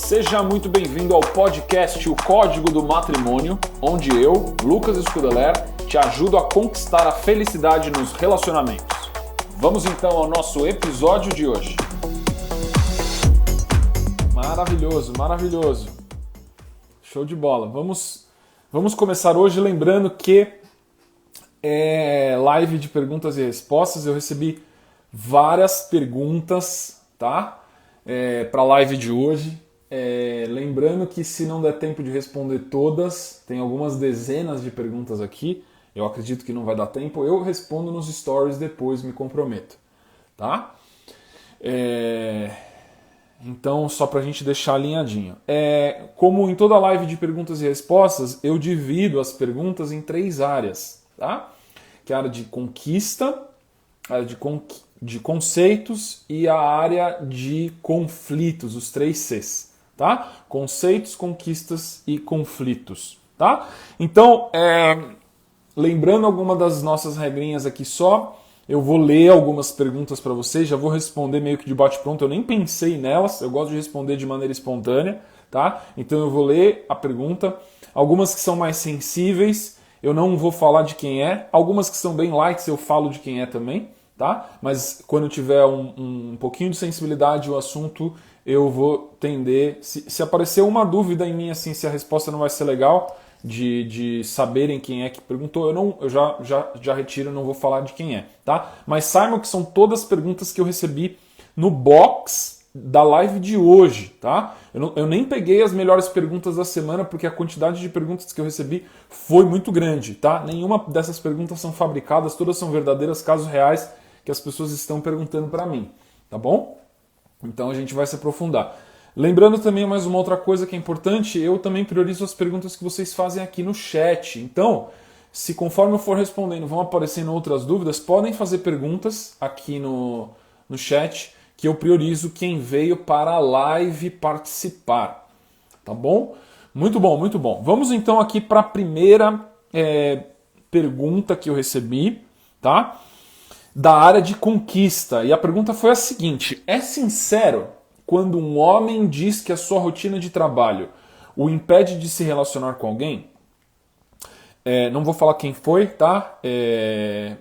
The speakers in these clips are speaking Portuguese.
Seja muito bem-vindo ao podcast O Código do Matrimônio, onde eu, Lucas Scudeler, te ajudo a conquistar a felicidade nos relacionamentos. Vamos então ao nosso episódio de hoje. Maravilhoso, maravilhoso. Show de bola. Vamos começar hoje lembrando que é live de perguntas e respostas. Eu recebi várias perguntas, tá? Para a live de hoje. Lembrando que se não der tempo de responder todas, tem algumas dezenas de perguntas aqui, eu acredito que não vai dar tempo, eu respondo nos stories depois, me comprometo, tá? Então, só pra gente deixar alinhadinho. Como em toda live de perguntas e respostas, eu divido as perguntas em 3 áreas, tá? Que é a área de conquista, a área de conceitos e a área de conflitos, os 3 Cs. Tá? Conceitos, conquistas e conflitos, tá? Então, lembrando alguma das nossas regrinhas aqui só, eu vou ler algumas perguntas para vocês, já vou responder meio que de bate-pronto, eu nem pensei nelas, eu gosto de responder de maneira espontânea, tá? Então eu vou ler a pergunta, algumas que são mais sensíveis, eu não vou falar de quem é, algumas que são bem light, eu falo de quem é também, tá? Mas quando tiver um pouquinho de sensibilidade o assunto, eu vou tender, se aparecer uma dúvida em mim, assim, se a resposta não vai ser legal, de saberem quem é que perguntou, eu já retiro, não vou falar de quem é, tá? Mas saibam que são todas perguntas que eu recebi no box da live de hoje, tá? Eu nem peguei as melhores perguntas da semana, porque a quantidade de perguntas que eu recebi foi muito grande, tá? Nenhuma dessas perguntas são fabricadas, todas são verdadeiras, casos reais que as pessoas estão perguntando para mim, tá bom? Então a gente vai se aprofundar. Lembrando também mais uma outra coisa que é importante, eu também priorizo as perguntas que vocês fazem aqui no chat. Então, se conforme eu for respondendo vão aparecendo outras dúvidas, podem fazer perguntas aqui no chat, que eu priorizo quem veio para a live participar. Tá bom? Muito bom, muito bom. Vamos então aqui para a primeira pergunta que eu recebi, tá? Da área de conquista. E a pergunta foi a seguinte: é sincero quando um homem diz que a sua rotina de trabalho o impede de se relacionar com alguém? Não vou falar quem foi, tá?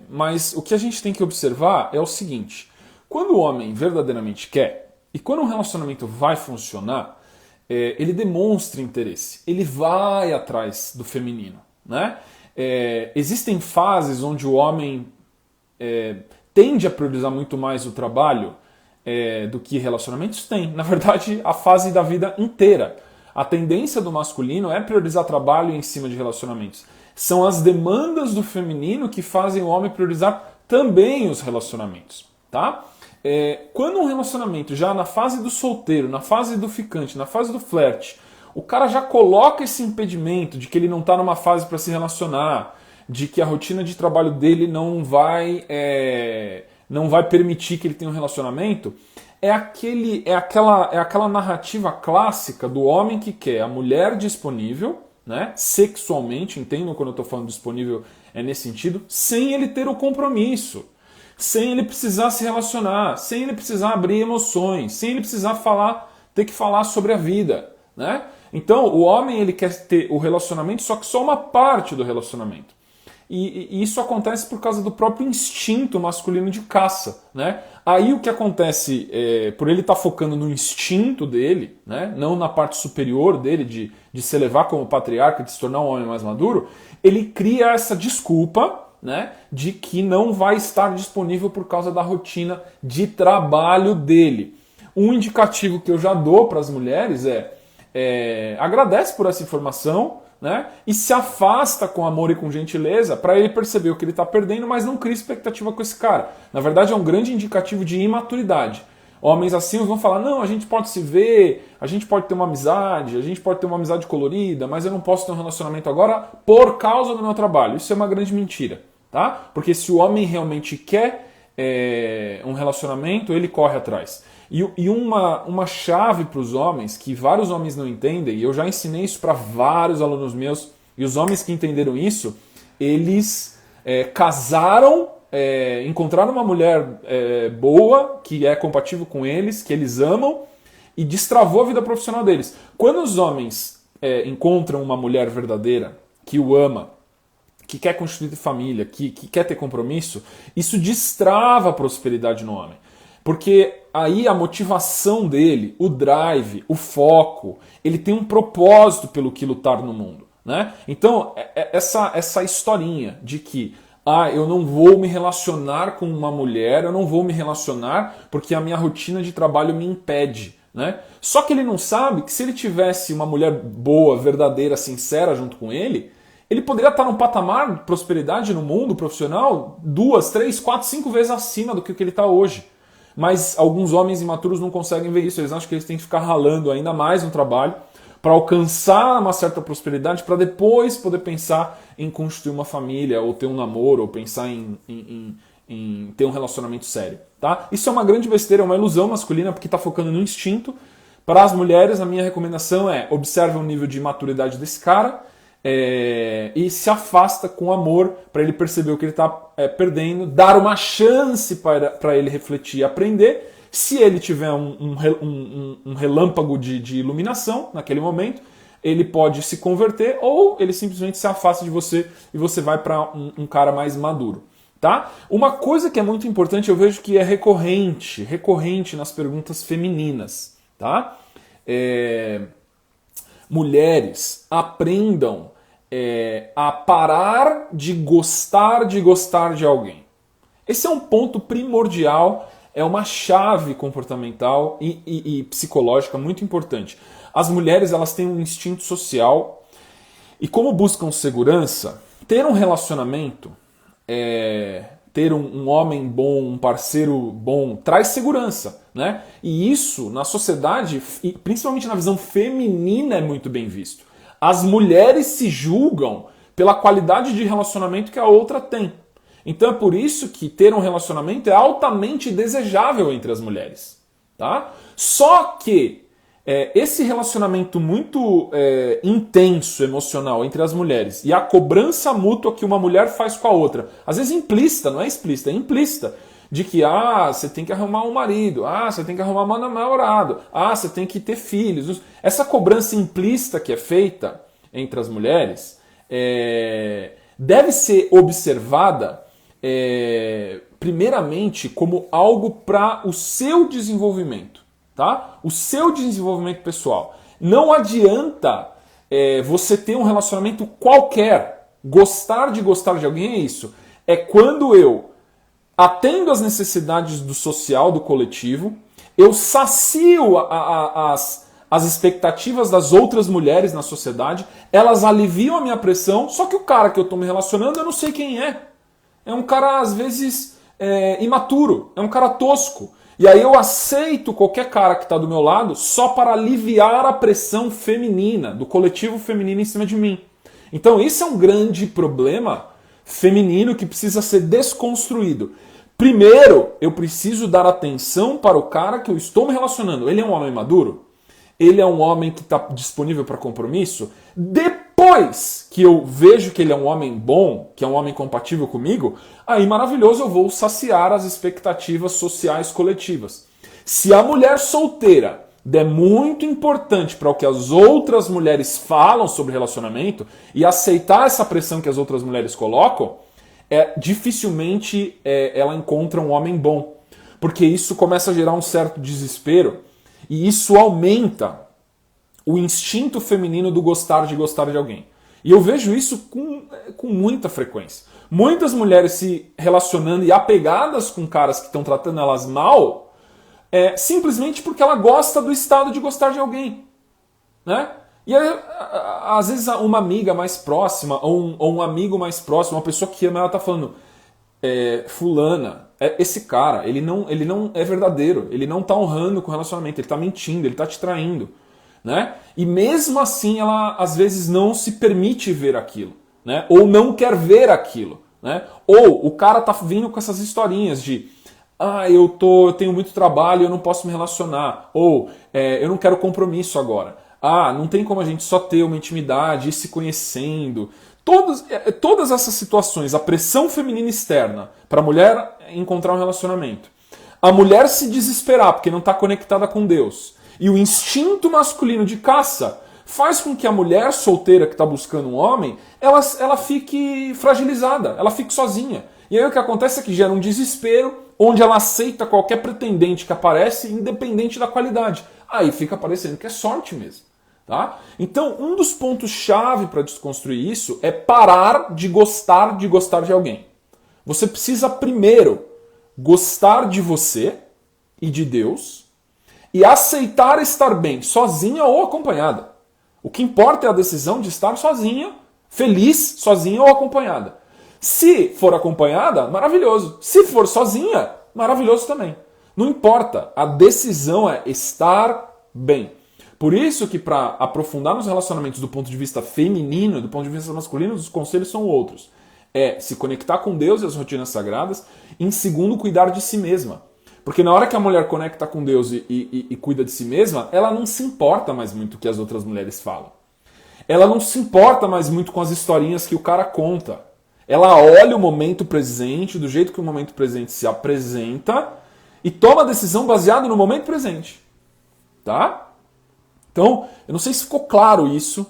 Mas o que a gente tem que observar é o seguinte: quando o homem verdadeiramente quer, e quando um relacionamento vai funcionar, ele demonstra interesse, ele vai atrás do feminino, né? Existem fases onde o homem tende a priorizar muito mais o trabalho do que relacionamentos? Tem. Na verdade, a fase da vida inteira. A tendência do masculino é priorizar trabalho em cima de relacionamentos. São as demandas do feminino que fazem o homem priorizar também os relacionamentos. Tá? Quando um relacionamento, já na fase do solteiro, na fase do ficante, na fase do flerte, o cara já coloca esse impedimento de que ele não está numa fase para se relacionar, de que a rotina de trabalho dele não vai permitir que ele tenha um relacionamento, é aquela narrativa clássica do homem que quer a mulher disponível, né, sexualmente, entendam quando eu estou falando disponível, é nesse sentido, sem ele ter o compromisso, sem ele precisar se relacionar, sem ele precisar abrir emoções, sem ele precisar ter que falar sobre a vida, né? Então o homem ele quer ter o relacionamento, só que só uma parte do relacionamento. E isso acontece por causa do próprio instinto masculino de caça, né? Aí o que acontece, por ele estar focando no instinto dele, né? Não na parte superior dele, de se elevar como patriarca, de se tornar um homem mais maduro, ele cria essa desculpa, né? De que não vai estar disponível por causa da rotina de trabalho dele. Um indicativo que eu já dou para as mulheres agradece por essa informação, né? E se afasta com amor e com gentileza para ele perceber o que ele está perdendo, mas não cria expectativa com esse cara. Na verdade é um grande indicativo de imaturidade. Homens assim vão falar, não, a gente pode se ver, a gente pode ter uma amizade colorida, mas eu não posso ter um relacionamento agora por causa do meu trabalho. Isso é uma grande mentira, tá? Porque se o homem realmente quer um relacionamento, ele corre atrás. E uma chave para os homens, que vários homens não entendem, e eu já ensinei isso para vários alunos meus, e os homens que entenderam isso, eles casaram, encontraram uma mulher boa, que é compatível com eles, que eles amam, e destravou a vida profissional deles. Quando os homens encontram uma mulher verdadeira, que o ama, que quer constituir família, que quer ter compromisso, isso destrava a prosperidade no homem. Porque aí a motivação dele, o drive, o foco, ele tem um propósito pelo que lutar no mundo, né? Então, essa historinha de que eu não vou me relacionar com uma mulher, eu não vou me relacionar porque a minha rotina de trabalho me impede, né? Só que ele não sabe que se ele tivesse uma mulher boa, verdadeira, sincera junto com ele poderia estar num patamar de prosperidade no mundo profissional 2, 3, 4, 5 vezes acima do que ele está hoje. Mas alguns homens imaturos não conseguem ver isso, eles acham que eles têm que ficar ralando ainda mais no trabalho para alcançar uma certa prosperidade, para depois poder pensar em constituir uma família, ou ter um namoro, ou pensar em ter um relacionamento sério. Tá? Isso é uma grande besteira, é uma ilusão masculina, porque está focando no instinto. Para as mulheres, a minha recomendação é observe o nível de maturidade desse cara, e se afasta com amor para ele perceber o que ele está perdendo, dar uma chance para ele refletir e aprender. Se ele tiver um relâmpago de iluminação naquele momento, ele pode se converter ou ele simplesmente se afasta de você e você vai para um cara mais maduro. Tá? Uma coisa que é muito importante, eu vejo que é recorrente nas perguntas femininas. Tá? Mulheres, aprendam a parar de gostar de alguém. Esse é um ponto primordial, é uma chave comportamental e psicológica muito importante. As mulheres, elas têm um instinto social e como buscam segurança, ter um relacionamento, ter um homem bom, um parceiro bom, traz segurança, né? E isso, na sociedade, e principalmente na visão feminina, é muito bem visto. As mulheres se julgam pela qualidade de relacionamento que a outra tem. Então é por isso que ter um relacionamento é altamente desejável entre as mulheres. Tá? Só que esse relacionamento muito intenso, emocional entre as mulheres e a cobrança mútua que uma mulher faz com a outra, às vezes implícita, não é explícita, é implícita, de que você tem que arrumar um marido, você tem que arrumar um namorado, você tem que ter filhos. Essa cobrança implícita que é feita entre as mulheres deve ser observada primeiramente como algo para o seu desenvolvimento, tá? O seu desenvolvimento pessoal. Não adianta você ter um relacionamento qualquer. Gostar de alguém é isso. É quando eu atendo às necessidades do social, do coletivo, eu sacio as expectativas das outras mulheres na sociedade, elas aliviam a minha pressão, só que o cara que eu estou me relacionando, eu não sei quem é. É um cara, às vezes, imaturo, é um cara tosco. E aí eu aceito qualquer cara que está do meu lado só para aliviar a pressão feminina, do coletivo feminino em cima de mim. Então isso é um grande problema feminino que precisa ser desconstruído. Primeiro, eu preciso dar atenção para o cara que eu estou me relacionando. Ele é um homem maduro? Ele é um homem que está disponível para compromisso? Depois que eu vejo que ele é um homem bom, que é um homem compatível comigo, aí maravilhoso, eu vou saciar as expectativas sociais coletivas. Se a mulher solteira der muito importante para o que as outras mulheres falam sobre relacionamento e aceitar essa pressão que as outras mulheres colocam, dificilmente ela encontra um homem bom. Porque isso começa a gerar um certo desespero e isso aumenta o instinto feminino do gostar de alguém. E eu vejo isso com muita frequência. Muitas mulheres se relacionando e apegadas com caras que estão tratando elas mal, simplesmente porque ela gosta do estado de gostar de alguém. Né? E aí, às vezes uma amiga mais próxima, ou um amigo mais próximo, uma pessoa que ama, ela está falando, fulana, esse cara, ele não é verdadeiro, ele não está honrando com o relacionamento, ele está mentindo, ele está te traindo. Né? E mesmo assim ela às vezes não se permite ver aquilo, né? Ou não quer ver aquilo, né? Ou o cara tá vindo com essas historinhas de eu tenho muito trabalho, eu não posso me relacionar, ou eu não quero compromisso agora, não tem como a gente só ter uma intimidade, ir se conhecendo. Todas essas situações, a pressão feminina externa para a mulher encontrar um relacionamento, a mulher se desesperar porque não está conectada com Deus, E o instinto masculino de caça faz com que a mulher solteira que está buscando um homem, ela fique fragilizada, ela fique sozinha. E aí o que acontece é que gera um desespero, onde ela aceita qualquer pretendente que aparece, independente da qualidade. Aí fica parecendo que é sorte mesmo. Tá? Então, um dos pontos-chave para desconstruir isso é parar de gostar de alguém. Você precisa primeiro gostar de você e de Deus e aceitar estar bem, sozinha ou acompanhada. O que importa é a decisão de estar sozinha, feliz, sozinha ou acompanhada. Se for acompanhada, maravilhoso. Se for sozinha, maravilhoso também. Não importa, a decisão é estar bem. Por isso que para aprofundar nos relacionamentos do ponto de vista feminino, do ponto de vista masculino, os conselhos são outros. É se conectar com Deus e as rotinas sagradas. Em segundo, cuidar de si mesma. Porque na hora que a mulher conecta com Deus e cuida de si mesma, ela não se importa mais muito com o que as outras mulheres falam. Ela não se importa mais muito com as historinhas que o cara conta. Ela olha o momento presente, do jeito que o momento presente se apresenta, e toma a decisão baseada no momento presente. Tá? Então, eu não sei se ficou claro isso,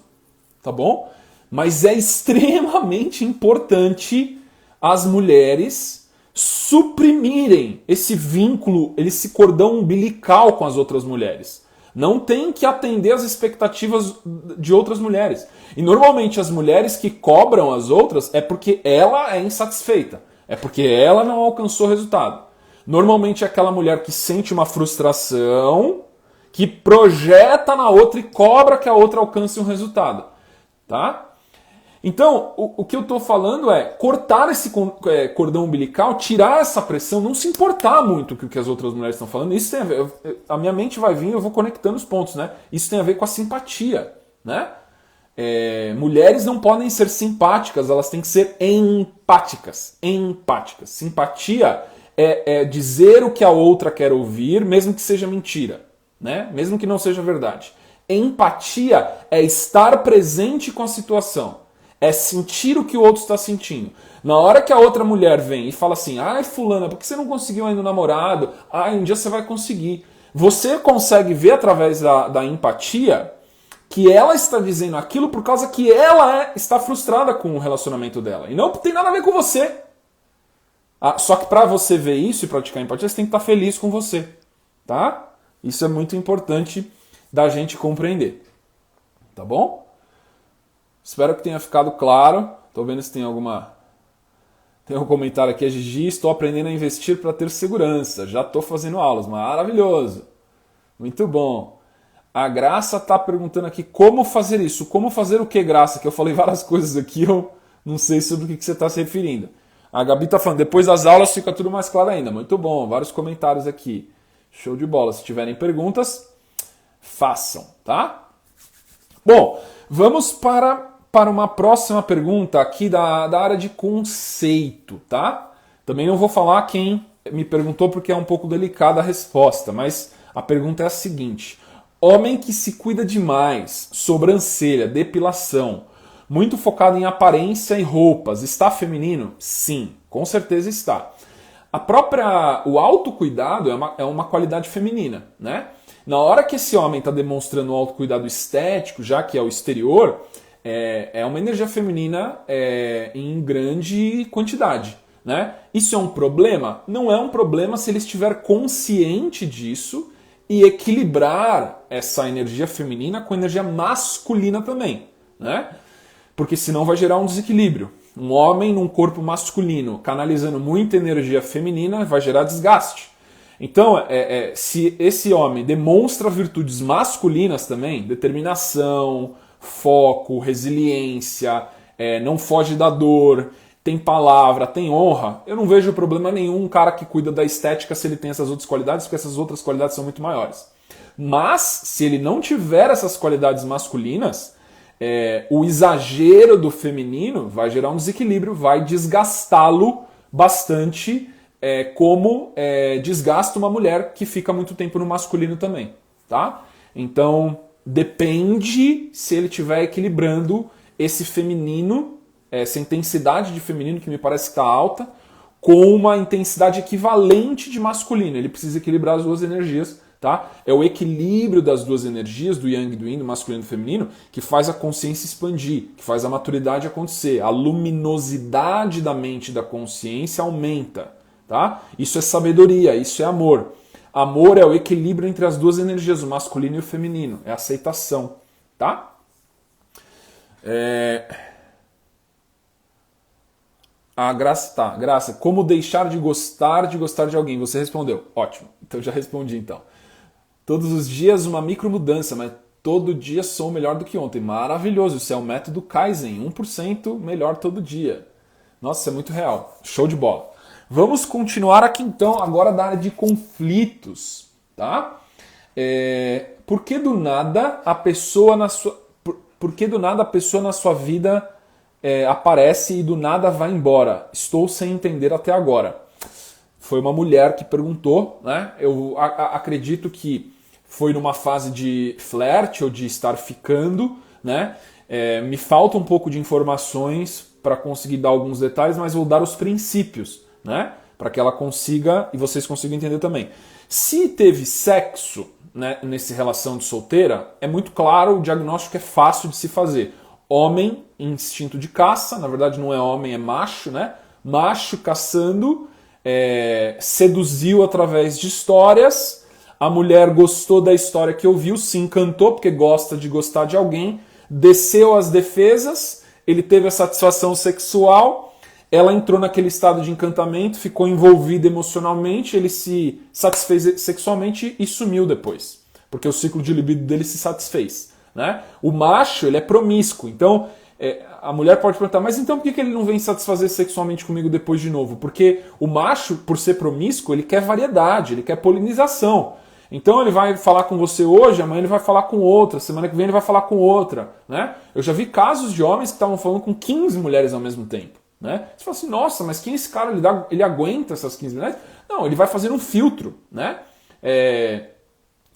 tá bom? Mas é extremamente importante as mulheres suprimirem esse vínculo, esse cordão umbilical com as outras mulheres. Não tem que atender às expectativas de outras mulheres. E normalmente as mulheres que cobram as outras é porque ela é insatisfeita. É porque ela não alcançou o resultado. Normalmente é aquela mulher que sente uma frustração, que projeta na outra e cobra que a outra alcance um resultado. Tá? Então, o que eu estou falando é cortar esse cordão umbilical, tirar essa pressão, não se importar muito com o que as outras mulheres estão falando. Isso tem a ver, a minha mente vai vir, eu vou conectando os pontos, né? Isso tem a ver com a simpatia, né? Mulheres não podem ser simpáticas, elas têm que ser empáticas. Empáticas. Simpatia é dizer o que a outra quer ouvir, mesmo que seja mentira, né? Mesmo que não seja verdade. Empatia é estar presente com a situação. É sentir o que o outro está sentindo. Na hora que a outra mulher vem e fala assim, ai fulana, por que você não conseguiu ainda um namorado? Ai, um dia você vai conseguir. Você consegue ver através da empatia que ela está dizendo aquilo por causa que ela está frustrada com o relacionamento dela. E não tem nada a ver com você. Só que para você ver isso e praticar empatia, você tem que estar feliz com você. Tá? Isso é muito importante da gente compreender. Tá bom? Espero que tenha ficado claro. Estou vendo se tem Tem um comentário aqui, a Gigi, estou aprendendo a investir para ter segurança. Já estou fazendo aulas, maravilhoso. Muito bom. A Graça está perguntando aqui como fazer isso. Como fazer o que, Graça? Que eu falei várias coisas aqui, eu não sei sobre o que você está se referindo. A Gabi está falando, depois das aulas fica tudo mais claro ainda. Muito bom, vários comentários aqui. Show de bola. Se tiverem perguntas, façam, tá? Bom, vamos para uma próxima pergunta aqui da área de conceito, tá? Também não vou falar quem me perguntou porque é um pouco delicada a resposta, mas a pergunta é a seguinte. Homem que se cuida demais, sobrancelha, depilação, muito focado em aparência e roupas, está feminino? Sim, com certeza está. O autocuidado é uma qualidade feminina, né? Na hora que esse homem está demonstrando um autocuidado estético, já que é o exterior, é uma energia feminina em grande quantidade, né? Isso é um problema? Não é um problema se ele estiver consciente disso e equilibrar essa energia feminina com a energia masculina também, né? Porque senão vai gerar um desequilíbrio. Um homem num corpo masculino canalizando muita energia feminina vai gerar desgaste. Então, se esse homem demonstra virtudes masculinas também, determinação, foco, resiliência, não foge da dor, tem palavra, tem honra, eu não vejo problema nenhum um cara que cuida da estética se ele tem essas outras qualidades, porque essas outras qualidades são muito maiores. Mas, se ele não tiver essas qualidades masculinas, o exagero do feminino vai gerar um desequilíbrio, vai desgastá-lo bastante, como desgasta uma mulher que fica muito tempo no masculino também, tá? Então, depende se ele estiver equilibrando esse feminino, essa intensidade de feminino que me parece que está alta, com uma intensidade equivalente de masculino. Ele precisa equilibrar as duas energias Tá? É o equilíbrio das duas energias, do yang e do yin, do masculino e do feminino, que faz a consciência expandir, que faz a maturidade acontecer. A luminosidade da mente e da consciência aumenta. Tá? Isso é sabedoria, isso é amor. Amor é o equilíbrio entre as duas energias, o masculino e o feminino. É aceitação. Tá? A Graça, tá. Graça, como deixar de gostar de alguém? Você respondeu. Ótimo. Então já respondi então. Todos os dias uma micromudança, mas todo dia sou melhor do que ontem. Maravilhoso, isso é o método Kaizen, 1% melhor todo dia. Nossa, isso é muito real. Show de bola. Vamos continuar aqui então, agora da área de conflitos. Tá? Por que do nada a pessoa na sua... Por que do nada a pessoa na sua vida aparece e do nada vai embora? Estou sem entender até agora. Foi uma mulher que perguntou, né? Eu acredito que foi numa fase de flerte ou de estar ficando, né? Me falta um pouco de informações para conseguir dar alguns detalhes, mas vou dar os princípios, né? Para que ela consiga e vocês consigam entender também. Se teve sexo, né, nessa relação de solteira, é muito claro, o diagnóstico é fácil de se fazer. Homem, instinto de caça, na verdade não é homem, é macho, né? Macho caçando, seduziu através de histórias, a mulher gostou da história que ouviu, se encantou, porque gosta de gostar de alguém, desceu as defesas, ele teve a satisfação sexual, ela entrou naquele estado de encantamento, ficou envolvida emocionalmente, ele se satisfez sexualmente e sumiu depois, porque o ciclo de libido dele se satisfez. Né? O macho, ele é promíscuo, então a mulher pode perguntar, mas então por que ele não vem satisfazer sexualmente comigo depois de novo? Porque o macho, por ser promíscuo, ele quer variedade, ele quer polinização. Então ele vai falar com você hoje, amanhã ele vai falar com outra, semana que vem ele vai falar com outra. Né? Eu já vi casos de homens que estavam falando com 15 mulheres ao mesmo tempo. Né? Você fala assim, nossa, mas quem é esse cara? Ele aguenta essas 15 mulheres? Não, ele vai fazer um filtro. Né?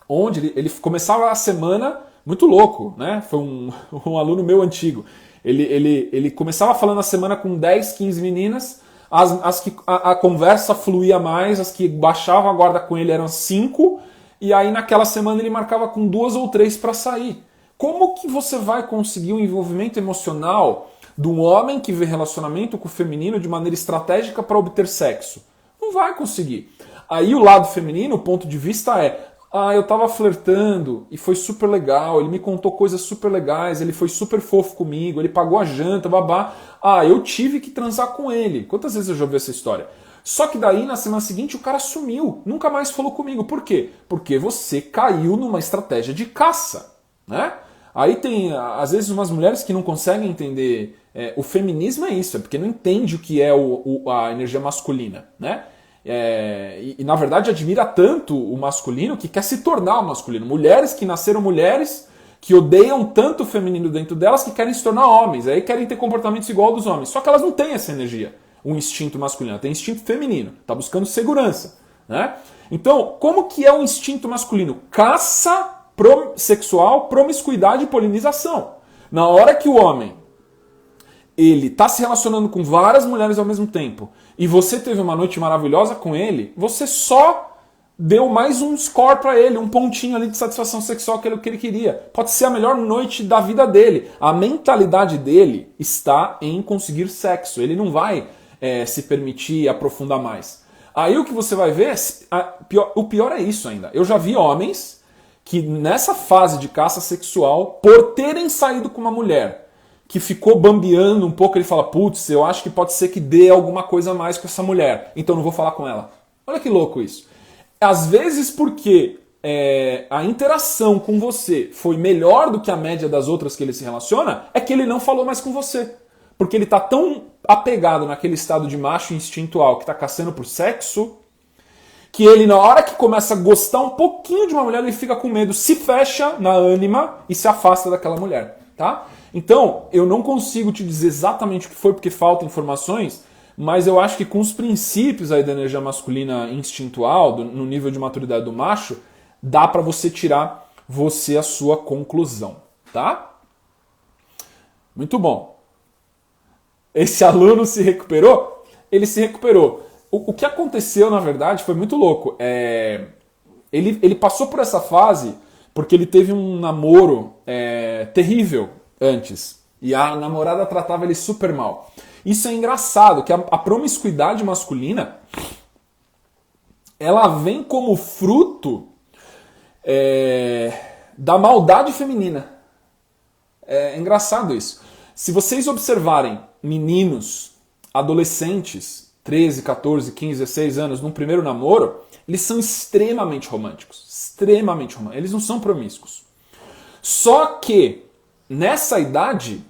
Onde ele começava a semana muito louco. Né? Foi um aluno meu antigo. Ele começava falando a semana com 10, 15 meninas, as que a conversa fluía mais, as que baixavam a guarda com ele eram 5, e aí naquela semana ele marcava com 2 ou 3 para sair. Como que você vai conseguir um envolvimento emocional de um homem que vê relacionamento com o feminino de maneira estratégica para obter sexo? Não vai conseguir. Aí o lado feminino, o ponto de vista é: eu tava flertando e foi super legal, ele me contou coisas super legais, ele foi super fofo comigo, ele pagou a janta, babá. Eu tive que transar com ele. Quantas vezes eu já ouvi essa história? Só que daí, na semana seguinte, o cara sumiu, nunca mais falou comigo. Por quê? Porque você caiu numa estratégia de caça, né? Aí tem, às vezes, umas mulheres que não conseguem entender. O feminismo é isso, é porque não entende o que é a energia masculina, né? E na verdade admira tanto o masculino que quer se tornar o masculino. Mulheres que nasceram mulheres, que odeiam tanto o feminino dentro delas, que querem se tornar homens, aí querem ter comportamentos igual aos dos homens. Só que elas não têm essa energia, um instinto masculino, ela tem instinto feminino, está buscando segurança. Né? Então, como que é o instinto masculino? Caça sexual, promiscuidade e polinização. Na hora que o homem ele está se relacionando com várias mulheres ao mesmo tempo e você teve uma noite maravilhosa com ele, você só deu mais um score para ele, um pontinho ali de satisfação sexual que ele queria. Pode ser a melhor noite da vida dele. A mentalidade dele está em conseguir sexo. Ele não vai se permitir aprofundar mais. Aí o que você vai ver, o pior é isso ainda. Eu já vi homens que nessa fase de caça sexual, por terem saído com uma mulher que ficou bambeando um pouco, ele fala, putz, eu acho que pode ser que dê alguma coisa a mais com essa mulher, então não vou falar com ela. Olha que louco isso. Às vezes porque a interação com você foi melhor do que a média das outras que ele se relaciona, é que ele não falou mais com você. Porque ele está tão apegado naquele estado de macho instintual que está caçando por sexo, que ele, na hora que começa a gostar um pouquinho de uma mulher, ele fica com medo, se fecha na ânima e se afasta daquela mulher. Tá? Então, eu não consigo te dizer exatamente o que foi, porque faltam informações, mas eu acho que com os princípios aí da energia masculina instintual, no nível de maturidade do macho, dá para você tirar a sua conclusão. Tá? Muito bom. Esse aluno se recuperou? Ele se recuperou. O que aconteceu, na verdade, foi muito louco. Ele passou por essa fase porque ele teve um namoro terrível antes. E a namorada tratava ele super mal. Isso é engraçado, que a promiscuidade masculina, ela vem como fruto da maldade feminina. É engraçado isso. Se vocês observarem meninos, adolescentes, 13, 14, 15, 16 anos, num primeiro namoro, eles são extremamente românticos. Extremamente românticos. Eles não são promíscuos. Só que, nessa idade,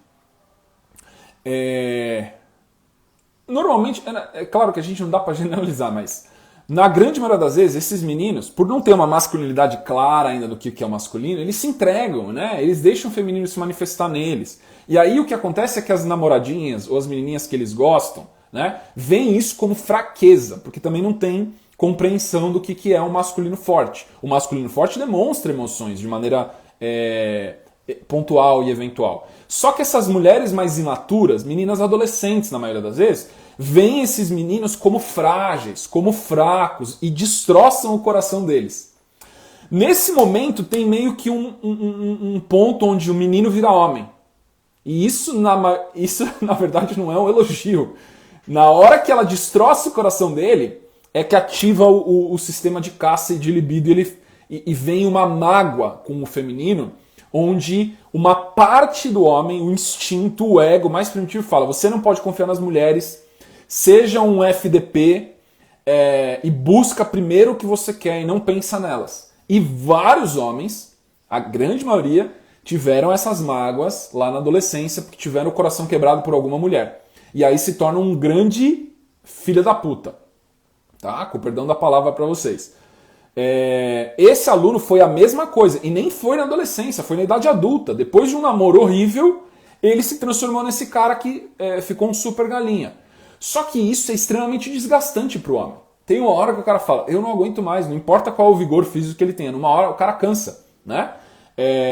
normalmente, é claro que a gente não dá pra generalizar, mas na grande maioria das vezes, esses meninos, por não ter uma masculinidade clara ainda do que é o masculino, eles se entregam, né? Eles deixam o feminino se manifestar neles. E aí o que acontece é que as namoradinhas ou as menininhas que eles gostam, né, veem isso como fraqueza, porque também não tem compreensão do que é um masculino forte. O masculino forte demonstra emoções de maneira pontual e eventual. Só que essas mulheres mais imaturas, meninas adolescentes na maioria das vezes, veem esses meninos como frágeis, como fracos e destroçam o coração deles. Nesse momento tem meio que um ponto onde o menino vira homem. E isso na verdade não é um elogio. Na hora que ela destroça o coração dele, é que ativa o sistema de caça e de libido e vem uma mágoa com o feminino, onde uma parte do homem, o instinto, o ego mais primitivo fala: você não pode confiar nas mulheres, seja um FDP e busca primeiro o que você quer e não pensa nelas. E vários homens, a grande maioria, tiveram essas mágoas lá na adolescência porque tiveram o coração quebrado por alguma mulher. E aí se torna um grande filho da puta. Tá? Com o perdão da palavra para vocês. Esse aluno foi a mesma coisa, e nem foi na adolescência, foi na idade adulta. Depois de um namoro horrível, ele se transformou nesse cara que ficou um super galinha. Só que isso é extremamente desgastante pro homem. Tem uma hora que o cara fala: eu não aguento mais, não importa qual o vigor físico que ele tenha, numa hora o cara cansa, né?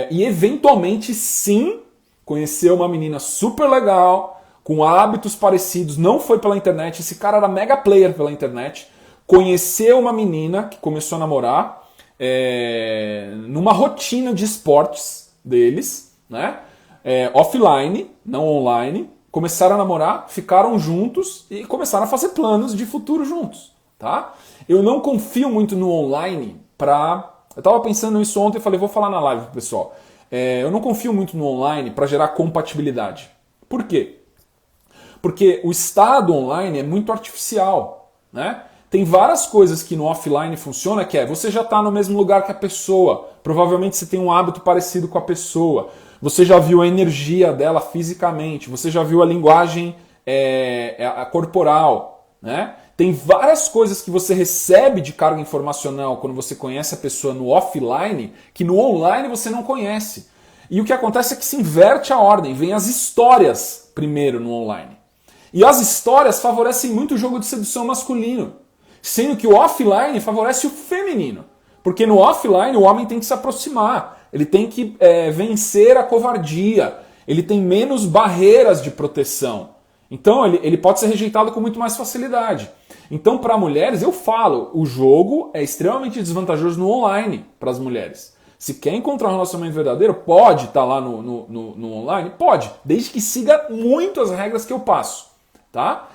E eventualmente sim, conheceu uma menina super legal, com hábitos parecidos, não foi pela internet, esse cara era mega player pela internet, conheceu uma menina que começou a namorar numa rotina de esportes deles, né? Offline, não online, começaram a namorar, ficaram juntos e começaram a fazer planos de futuro juntos, tá? Eu não confio muito no online eu tava pensando nisso ontem e falei: vou falar na live pro pessoal. Eu não confio muito no online para gerar compatibilidade. Por quê? Porque o estado online é muito artificial, né? Tem várias coisas que no offline funciona, que você já está no mesmo lugar que a pessoa, provavelmente você tem um hábito parecido com a pessoa, você já viu a energia dela fisicamente, você já viu a linguagem corporal, né? Tem várias coisas que você recebe de carga informacional quando você conhece a pessoa no offline, que no online você não conhece. E o que acontece é que se inverte a ordem, vem as histórias primeiro no online. E as histórias favorecem muito o jogo de sedução masculino, sendo que o offline favorece o feminino. Porque no offline o homem tem que se aproximar, ele tem que vencer a covardia, ele tem menos barreiras de proteção. Então ele pode ser rejeitado com muito mais facilidade. Então para mulheres, eu falo, o jogo é extremamente desvantajoso no online para as mulheres. Se quer encontrar um relacionamento verdadeiro, pode estar lá no online? Pode, desde que siga muito as regras que eu passo. Tá?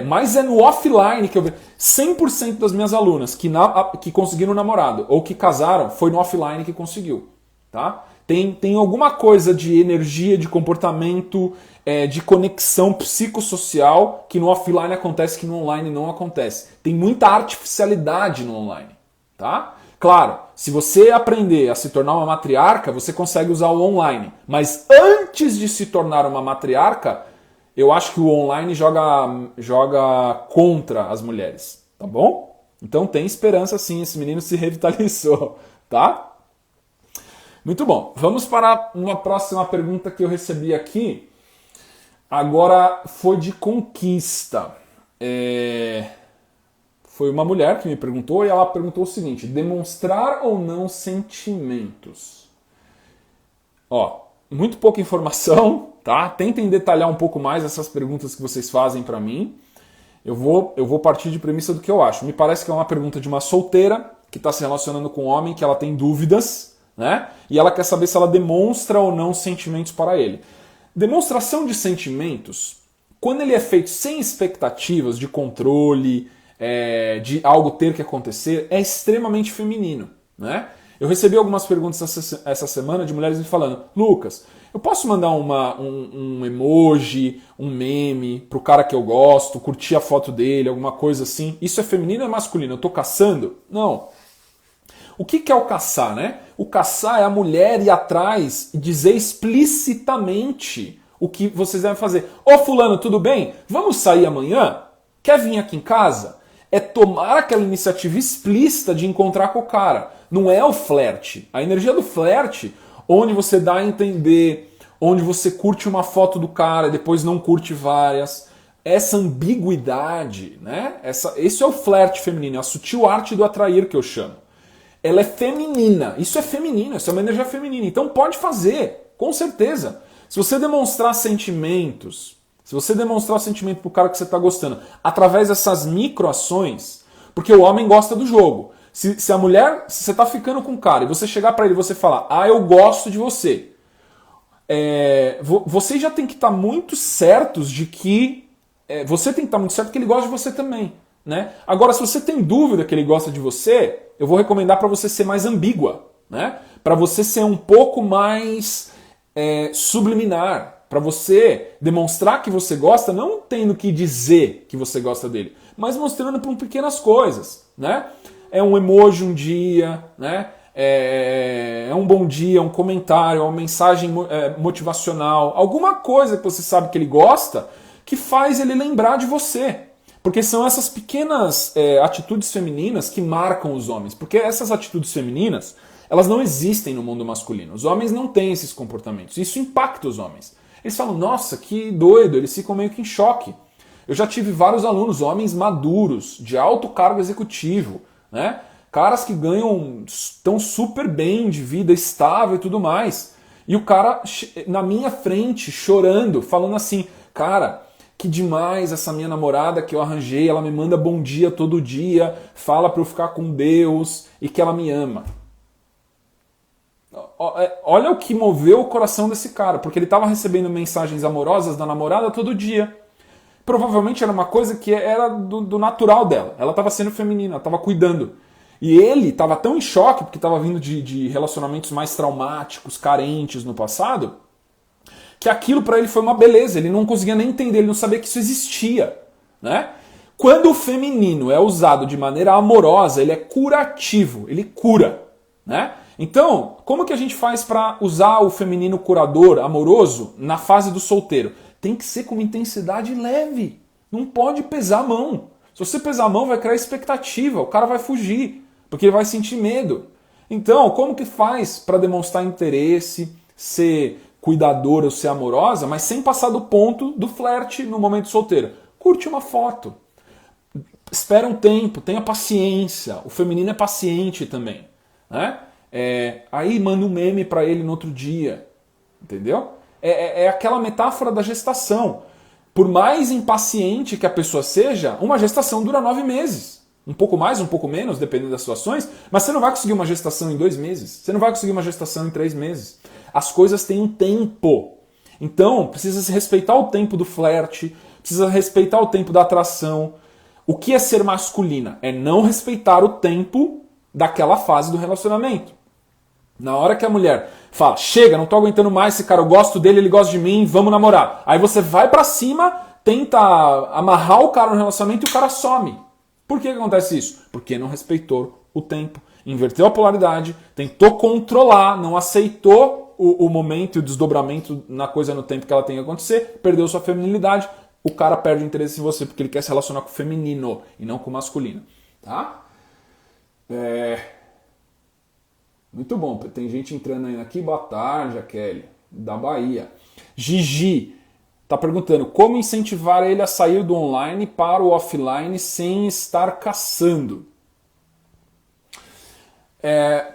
Mas é no offline que eu vejo. 100% das minhas alunas que conseguiram um namorado ou que casaram, foi no offline que conseguiu. Tá? Tem alguma coisa de energia, de comportamento, de conexão psicossocial que no offline acontece, que no online não acontece. Tem muita artificialidade no online. Tá? Claro, se você aprender a se tornar uma matriarca, você consegue usar o online. Mas antes de se tornar uma matriarca, eu acho que o online joga contra as mulheres, tá bom? Então tem esperança sim, esse menino se revitalizou, tá? Muito bom, vamos para uma próxima pergunta que eu recebi aqui. Agora foi de conquista. Foi uma mulher que me perguntou e ela perguntou o seguinte: demonstrar ou não sentimentos? Muito pouca informação, tá? Tentem detalhar um pouco mais essas perguntas que vocês fazem para mim. Eu vou partir de premissa do que eu acho. Me parece que é uma pergunta de uma solteira que está se relacionando com um homem que ela tem dúvidas, né? E ela quer saber se ela demonstra ou não sentimentos para ele. Demonstração de sentimentos, quando ele é feito sem expectativas de controle, de algo ter que acontecer, é extremamente feminino, né? Eu recebi algumas perguntas essa semana de mulheres me falando: Lucas, eu posso mandar um emoji, um meme pro cara que eu gosto, curtir a foto dele, alguma coisa assim? Isso é feminino ou é masculino? Eu tô caçando? Não. O que é o caçar, né? O caçar é a mulher ir atrás e dizer explicitamente o que vocês devem fazer. Ô fulano, tudo bem? Vamos sair amanhã? Quer vir aqui em casa? É tomar aquela iniciativa explícita de encontrar com o cara. Não é o flerte. A energia do flerte, onde você dá a entender, onde você curte uma foto do cara e depois não curte várias. Essa ambiguidade, né? Esse é o flerte feminino, é a sutil arte do atrair que eu chamo. Ela é feminina. Isso é feminino, isso é uma energia feminina. Então pode fazer, com certeza. Se você demonstrar sentimentos, se você demonstrar o sentimento pro cara que você está gostando, através dessas microações, porque o homem gosta do jogo. Se a mulher, se você tá ficando com um cara e você chegar para ele e você falar: ah, eu gosto de você, vocês já tem que estar muito certos de que você tem que estar muito certo que ele gosta de você também, né? Agora, se você tem dúvida que ele gosta de você, eu vou recomendar para você ser mais ambígua, né? Para você ser um pouco mais subliminar, para você demonstrar que você gosta, não tendo que dizer que você gosta dele, mas mostrando por pequenas coisas, né? É um emoji um dia, né? É um bom dia, um comentário, uma mensagem motivacional, alguma coisa que você sabe que ele gosta, que faz ele lembrar de você. Porque são essas pequenas atitudes femininas que marcam os homens. Porque essas atitudes femininas, elas não existem no mundo masculino. Os homens não têm esses comportamentos. Isso impacta os homens. Eles falam: nossa, que doido, eles ficam meio que em choque. Eu já tive vários alunos, homens maduros, de alto cargo executivo, né? Caras que estão super bem de vida, estável e tudo mais. E o cara na minha frente, chorando, falando assim: cara, que demais essa minha namorada que eu arranjei, ela me manda bom dia todo dia, fala pra eu ficar com Deus e que ela me ama. Olha o que moveu o coração desse cara, porque ele estava recebendo mensagens amorosas da namorada todo dia. Provavelmente era uma coisa que era do natural dela. Ela estava sendo feminina, ela estava cuidando. E ele estava tão em choque, porque estava vindo de relacionamentos mais traumáticos, carentes no passado, que aquilo para ele foi uma beleza. Ele não conseguia nem entender, ele não sabia que isso existia, né? Quando o feminino é usado de maneira amorosa, ele é curativo, ele cura, né? Então, como que a gente faz para usar o feminino curador, amoroso, na fase do solteiro? Tem que ser com uma intensidade leve. Não pode pesar a mão. Se você pesar a mão, vai criar expectativa. O cara vai fugir, porque ele vai sentir medo. Então, como que faz para demonstrar interesse, ser cuidadora ou ser amorosa, mas sem passar do ponto do flerte no momento solteiro? Curte uma foto. Espera um tempo, tenha paciência. O feminino é paciente também, né? Aí manda um meme para ele no outro dia, entendeu? É aquela metáfora da gestação. Por mais impaciente que a pessoa seja, uma gestação dura 9 meses. Um pouco mais, um pouco menos, dependendo das situações, mas você não vai conseguir uma gestação em 2 meses. Você não vai conseguir uma gestação em 3 meses. As coisas têm um tempo. Então, precisa se respeitar o tempo do flerte, precisa respeitar o tempo da atração. O que é ser masculina? É não respeitar o tempo daquela fase do relacionamento. Na hora que a mulher fala: chega, não tô aguentando mais esse cara, eu gosto dele, ele gosta de mim, vamos namorar. Aí você vai pra cima, tenta amarrar o cara no relacionamento e o cara some. Por que acontece isso? Porque não respeitou o tempo, inverteu a polaridade, tentou controlar, não aceitou o momento e o desdobramento na coisa no tempo que ela tem que acontecer, perdeu sua feminilidade, o cara perde o interesse em você porque ele quer se relacionar com o feminino e não com o masculino. Tá? Muito bom, tem gente entrando aí aqui. Boa tarde, a Kelly, da Bahia. Gigi tá perguntando: como incentivar ele a sair do online para o offline sem estar caçando?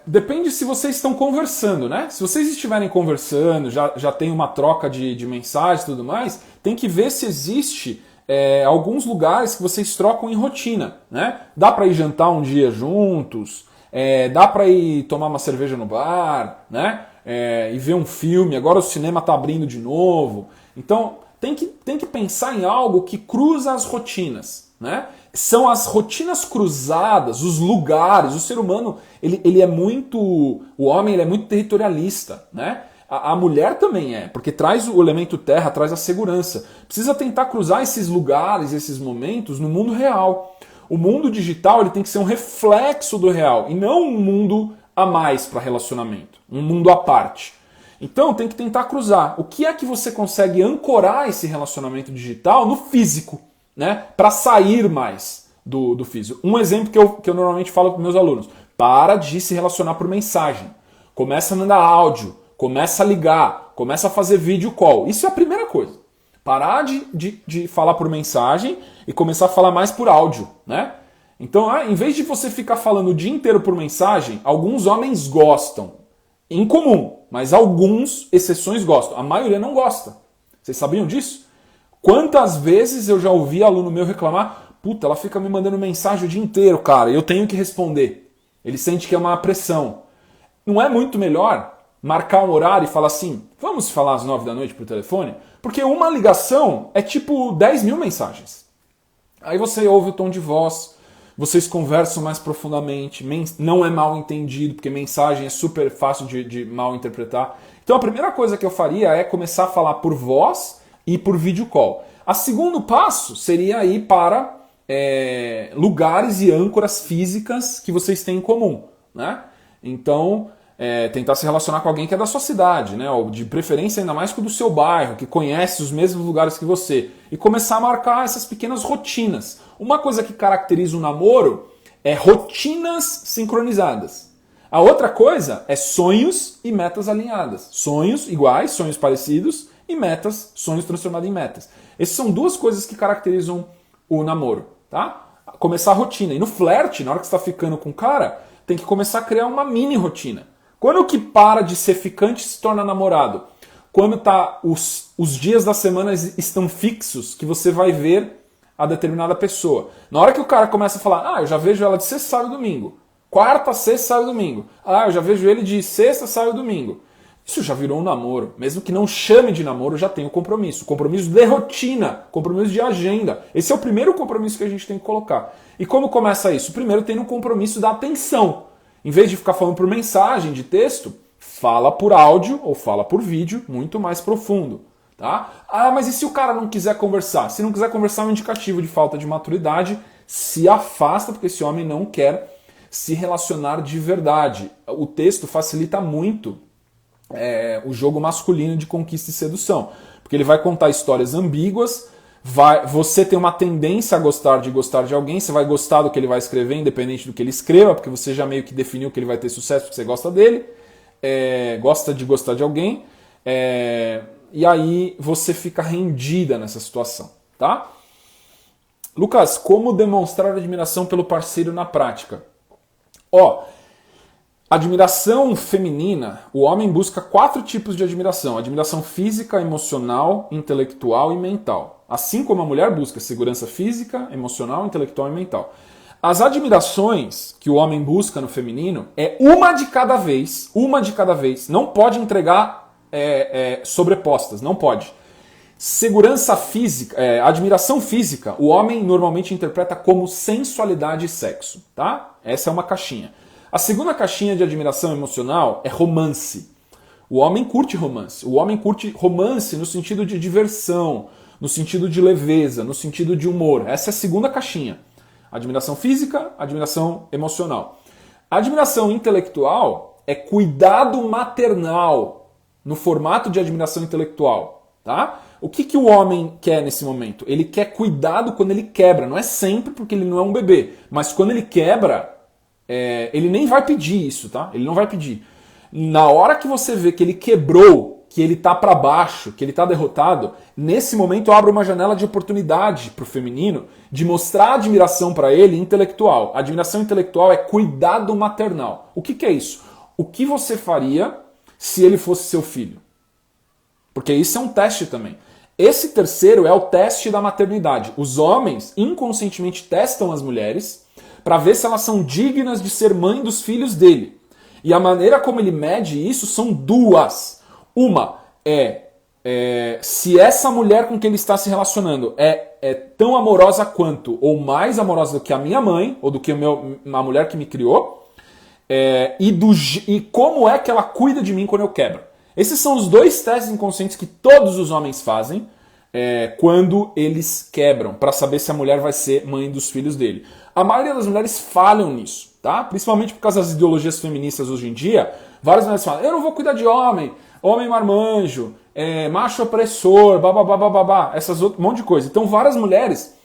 Depende se vocês estão conversando, né? Se vocês estiverem conversando, já tem uma troca de mensagens e tudo mais, tem que ver se existe alguns lugares que vocês trocam em rotina, né? Dá para ir jantar um dia juntos, dá pra ir tomar uma cerveja no bar, né? E ver um filme, agora o cinema tá abrindo de novo. Então tem que pensar em algo que cruza as rotinas, né? São as rotinas cruzadas, os lugares. O ser humano, ele é muito... O homem ele é muito territorialista, né? A mulher também porque traz o elemento terra, traz a segurança. Precisa tentar cruzar esses lugares, esses momentos no mundo real. O mundo digital ele tem que ser um reflexo do real e não um mundo a mais para relacionamento, um mundo à parte. Então tem que tentar cruzar. O que é que você consegue ancorar esse relacionamento digital no físico, né? Para sair mais do físico. Um exemplo que eu normalmente falo para meus alunos: para de se relacionar por mensagem. Começa a mandar áudio, começa a ligar, começa a fazer vídeo call. Isso é a primeira coisa. Parar de falar por mensagem e começar a falar mais por áudio, né? Então, em vez de você ficar falando o dia inteiro por mensagem, alguns homens gostam. Em comum, mas alguns, exceções, gostam. A maioria não gosta. Vocês sabiam disso? Quantas vezes eu já ouvi aluno meu reclamar: puta, ela fica me mandando mensagem o dia inteiro, cara, e eu tenho que responder. Ele sente que é uma pressão. Não é muito melhor marcar um horário e falar assim: vamos falar às 9 da noite por telefone? Porque uma ligação é tipo 10 mil mensagens. Aí você ouve o tom de voz, vocês conversam mais profundamente, não é mal entendido, porque mensagem é super fácil de mal interpretar. Então a primeira coisa que eu faria é começar a falar por voz e por video call. O segundo passo seria ir para lugares e âncoras físicas que vocês têm em comum, né? Então, tentar se relacionar com alguém que é da sua cidade, né? Ou de preferência ainda mais com o do seu bairro, que conhece os mesmos lugares que você. E começar a marcar essas pequenas rotinas. Uma coisa que caracteriza o namoro é rotinas sincronizadas. A outra coisa é sonhos e metas alinhadas. Sonhos iguais, sonhos parecidos, e metas, sonhos transformados em metas. Essas são duas coisas que caracterizam o namoro, tá? Começar a rotina. E no flerte, na hora que você está ficando com o cara, tem que começar a criar uma mini rotina. Quando que para de ser ficante e se torna namorado? Quando os dias da semana estão fixos, que você vai ver a determinada pessoa. Na hora que o cara começa a falar: eu já vejo ela de sexta, sábado e domingo. Quarta, sexta, sábado e domingo. Eu já vejo ele de sexta, sábado e domingo. Isso já virou um namoro. Mesmo que não chame de namoro, já tem o compromisso. Compromisso de rotina, compromisso de agenda. Esse é o primeiro compromisso que a gente tem que colocar. E como começa isso? Primeiro tem um compromisso da atenção. Em vez de ficar falando por mensagem, de texto, fala por áudio ou fala por vídeo, muito mais profundo. Tá? Mas e se o cara não quiser conversar? Se não quiser conversar, é um indicativo de falta de maturidade. Se afasta, porque esse homem não quer se relacionar de verdade. O texto facilita muito o jogo masculino de conquista e sedução. Porque ele vai contar histórias ambíguas. Você tem uma tendência a gostar de alguém, você vai gostar do que ele vai escrever, independente do que ele escreva, porque você já meio que definiu que ele vai ter sucesso porque você gosta dele, gosta de gostar de alguém, e aí você fica rendida nessa situação, tá? Lucas, como demonstrar admiração pelo parceiro na prática? Admiração feminina, o homem busca 4 tipos de admiração: admiração física, emocional, intelectual e mental. Assim como a mulher busca segurança física, emocional, intelectual e mental. As admirações que o homem busca no feminino é uma de cada vez, não pode entregar sobrepostas, não pode. Segurança física, admiração física, o homem normalmente interpreta como sensualidade e sexo, tá? Essa é uma caixinha. A segunda caixinha de admiração emocional é romance. O homem curte romance. O homem curte romance no sentido de diversão, no sentido de leveza, no sentido de humor. Essa é a segunda caixinha. Admiração física, admiração emocional. A admiração intelectual é cuidado maternal, no formato de admiração intelectual. Tá? O que o homem quer nesse momento? Ele quer cuidado quando ele quebra. Não é sempre, porque ele não é um bebê. Mas quando ele quebra, ele nem vai pedir isso, tá? Ele não vai pedir. Na hora que você vê que ele quebrou, que ele tá para baixo, que ele tá derrotado, nesse momento abre uma janela de oportunidade pro feminino de mostrar admiração para ele intelectual. A admiração intelectual é cuidado maternal. O que é isso? O que você faria se ele fosse seu filho? Porque isso é um teste também. Esse terceiro é o teste da maternidade. Os homens inconscientemente testam as mulheres para ver se elas são dignas de ser mãe dos filhos dele. E a maneira como ele mede isso são duas. Uma se essa mulher com quem ele está se relacionando é tão amorosa quanto, ou mais amorosa do que a minha mãe, ou do que a mulher que me criou, e como é que ela cuida de mim quando eu quebro. Esses são os dois testes inconscientes que todos os homens fazem quando eles quebram, para saber se a mulher vai ser mãe dos filhos dele. A maioria das mulheres falham nisso, tá? Principalmente por causa das ideologias feministas hoje em dia. Várias mulheres falam, eu não vou cuidar de homem marmanjo, macho opressor, babá, um monte de coisa. Então várias mulheres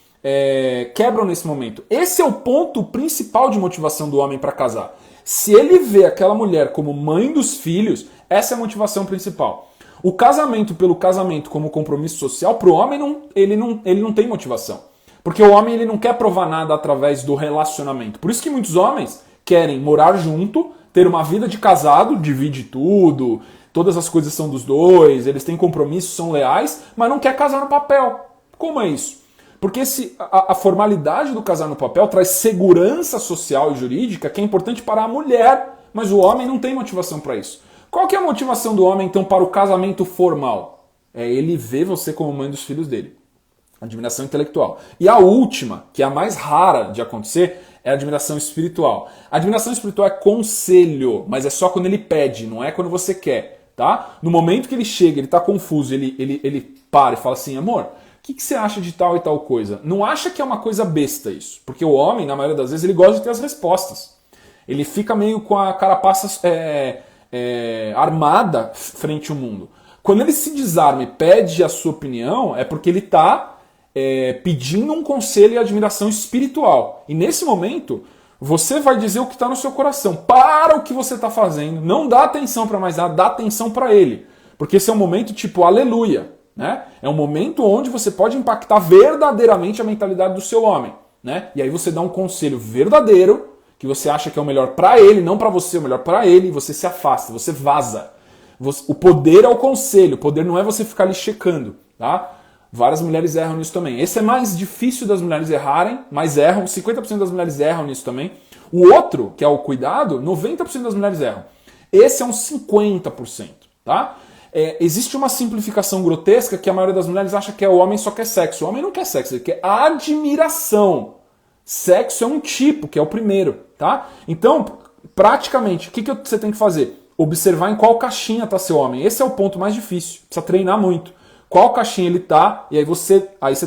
quebram nesse momento. Esse é o ponto principal de motivação do homem para casar. Se ele vê aquela mulher como mãe dos filhos, essa é a motivação principal. O casamento pelo casamento como compromisso social, para o homem ele não tem motivação. Porque o homem ele não quer provar nada através do relacionamento. Por isso que muitos homens querem morar junto, ter uma vida de casado, divide tudo, todas as coisas são dos dois, eles têm compromissos, são leais, mas não quer casar no papel. Como é isso? Porque a formalidade do casar no papel traz segurança social e jurídica que é importante para a mulher, mas o homem não tem motivação para isso. Qual que é a motivação do homem, então, para o casamento formal? É ele ver você como mãe dos filhos dele. Admiração intelectual. E a última, que é a mais rara de acontecer, é a admiração espiritual. A admiração espiritual é conselho, mas é só quando ele pede, não é quando você quer. Tá? No momento que ele chega, ele está confuso, ele para e fala assim, amor, o que você acha de tal e tal coisa? Não acha que é uma coisa besta isso, porque o homem, na maioria das vezes, ele gosta de ter as respostas. Ele fica meio com a carapaça armada frente ao mundo. Quando ele se desarma e pede a sua opinião, é porque ele está pedindo um conselho e admiração espiritual. E nesse momento, você vai dizer o que está no seu coração. Para o que você está fazendo, não dá atenção para mais nada, dá atenção para ele. Porque esse é um momento tipo aleluia. Né? É um momento onde você pode impactar verdadeiramente a mentalidade do seu homem. Né? E aí você dá um conselho verdadeiro, que você acha que é o melhor para ele, não para você, o melhor para ele, e você se afasta, você vaza. O poder é o conselho, o poder não é você ficar ali checando. Tá? Várias mulheres erram nisso também. Esse é mais difícil das mulheres errarem, mas erram, 50% das mulheres erram nisso também. O outro, que é o cuidado, 90% das mulheres erram. Esse é uns 50%. Tá? Existe uma simplificação grotesca que a maioria das mulheres acha que o homem só quer sexo. O homem não quer sexo, ele quer admiração. Sexo é um tipo, que é o primeiro. Tá? Então, praticamente, o que você tem que fazer? Observar em qual caixinha está seu homem. Esse é o ponto mais difícil. Precisa treinar muito. Qual caixinha ele está, e aí você